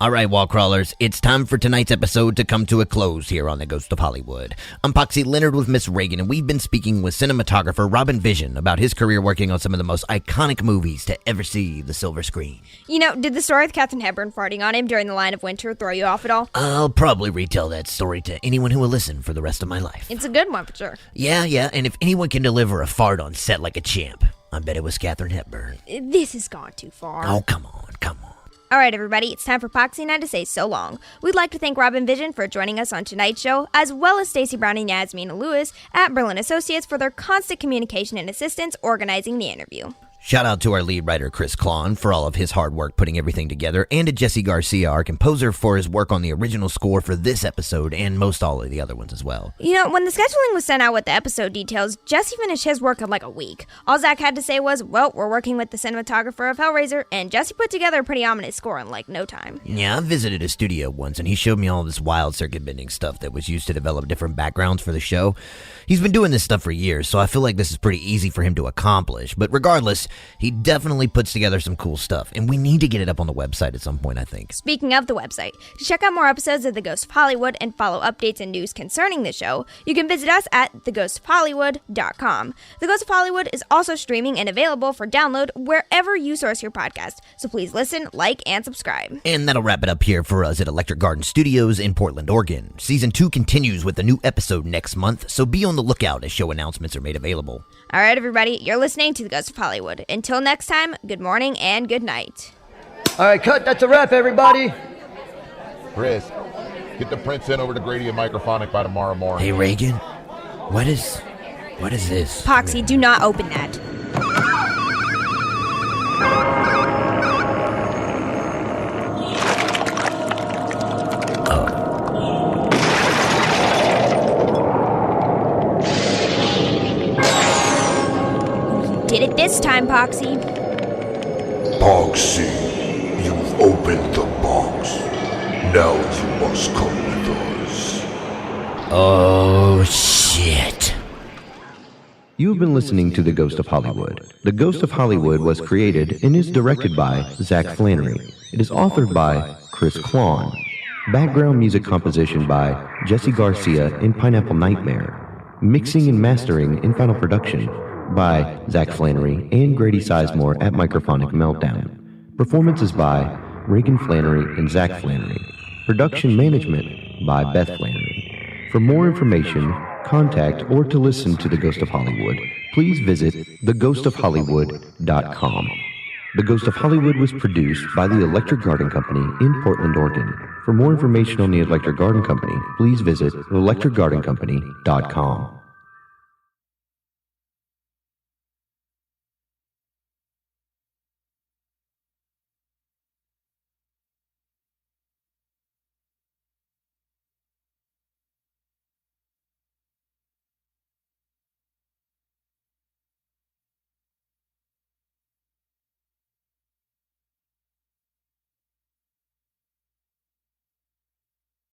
All right, wall crawlers, it's time for tonight's episode to come to a close here on The Ghost of Hollywood. I'm Poxy Leonard with Miss Ragan, and we've been speaking with cinematographer Robin Vidgeon about his career working on some of the most iconic movies to ever see the silver screen. You know, did the story with Katharine Hepburn farting on him during The Line of Winter throw you off at all? I'll probably retell that story to anyone who will listen for the rest of my life. It's a good one for sure. Yeah, and if anyone can deliver a fart on set like a champ, I bet it was Katharine Hepburn. This has gone too far. Oh, come on. All right, everybody, it's time for Poxy and I to say so long. We'd like to thank Robin Vidgeon for joining us on tonight's show, as well as Stacey Brown and Yasmina Lewis at Berlin Associates for their constant communication and assistance organizing the interview. Shout out to our lead writer, Chris Klon, for all of his hard work putting everything together, and to Jesse Garcia, our composer, for his work on the original score for this episode and most all of the other ones as well. You know, when the scheduling was sent out with the episode details, Jesse finished his work in like a week. All Zach had to say was, well, we're working with the cinematographer of Hellraiser, and Jesse put together a pretty ominous score in like no time. Yeah, I visited his studio once, and he showed me all this wild circuit-bending stuff that was used to develop different backgrounds for the show. He's been doing this stuff for years, so I feel like this is pretty easy for him to accomplish, but regardless, he definitely puts together some cool stuff, and we need to get it up on the website at some point, I think. Speaking of the website, to check out more episodes of The Ghost of Hollywood and follow updates and news concerning the show, you can visit us at theghostofhollywood.com. The Ghost of Hollywood is also streaming and available for download wherever you source your podcast, so please listen, like, and subscribe. And that'll wrap it up here for us at Electric Garden Studios in Portland, Oregon. Season 2 continues with a new episode next month, so be on the lookout as show announcements are made available. All right, everybody, you're listening to The Ghost of Hollywood. Until next time, good morning and good night. All right, cut. That's a wrap, everybody. Chris, get the print sent over to Grady and Microphonic by tomorrow morning. Hey, Reagan, what is this? Poxy, do not open that. Did it this time, Poxy. Poxy, you've opened the box. Now you must come with us. Oh, shit. You've been listening to The Ghost of Hollywood. The Ghost of Hollywood was created and is directed by Zach Flannery. It is authored by Chris Klon. Background music composition by Jesse Garcia in Pineapple Nightmare. Mixing and mastering in final production by Zach Flannery and Grady Sizemore at Microphonic Meltdown. Performances by Reagan Flannery and Zach Flannery. Production management by Beth Flannery. For more information, contact or to listen to The Ghost of Hollywood, please visit theghostofhollywood.com. The Ghost of Hollywood was produced by the Electric Garden Company in Portland, Oregon. For more information on the Electric Garden Company, please visit electricgardencompany.com.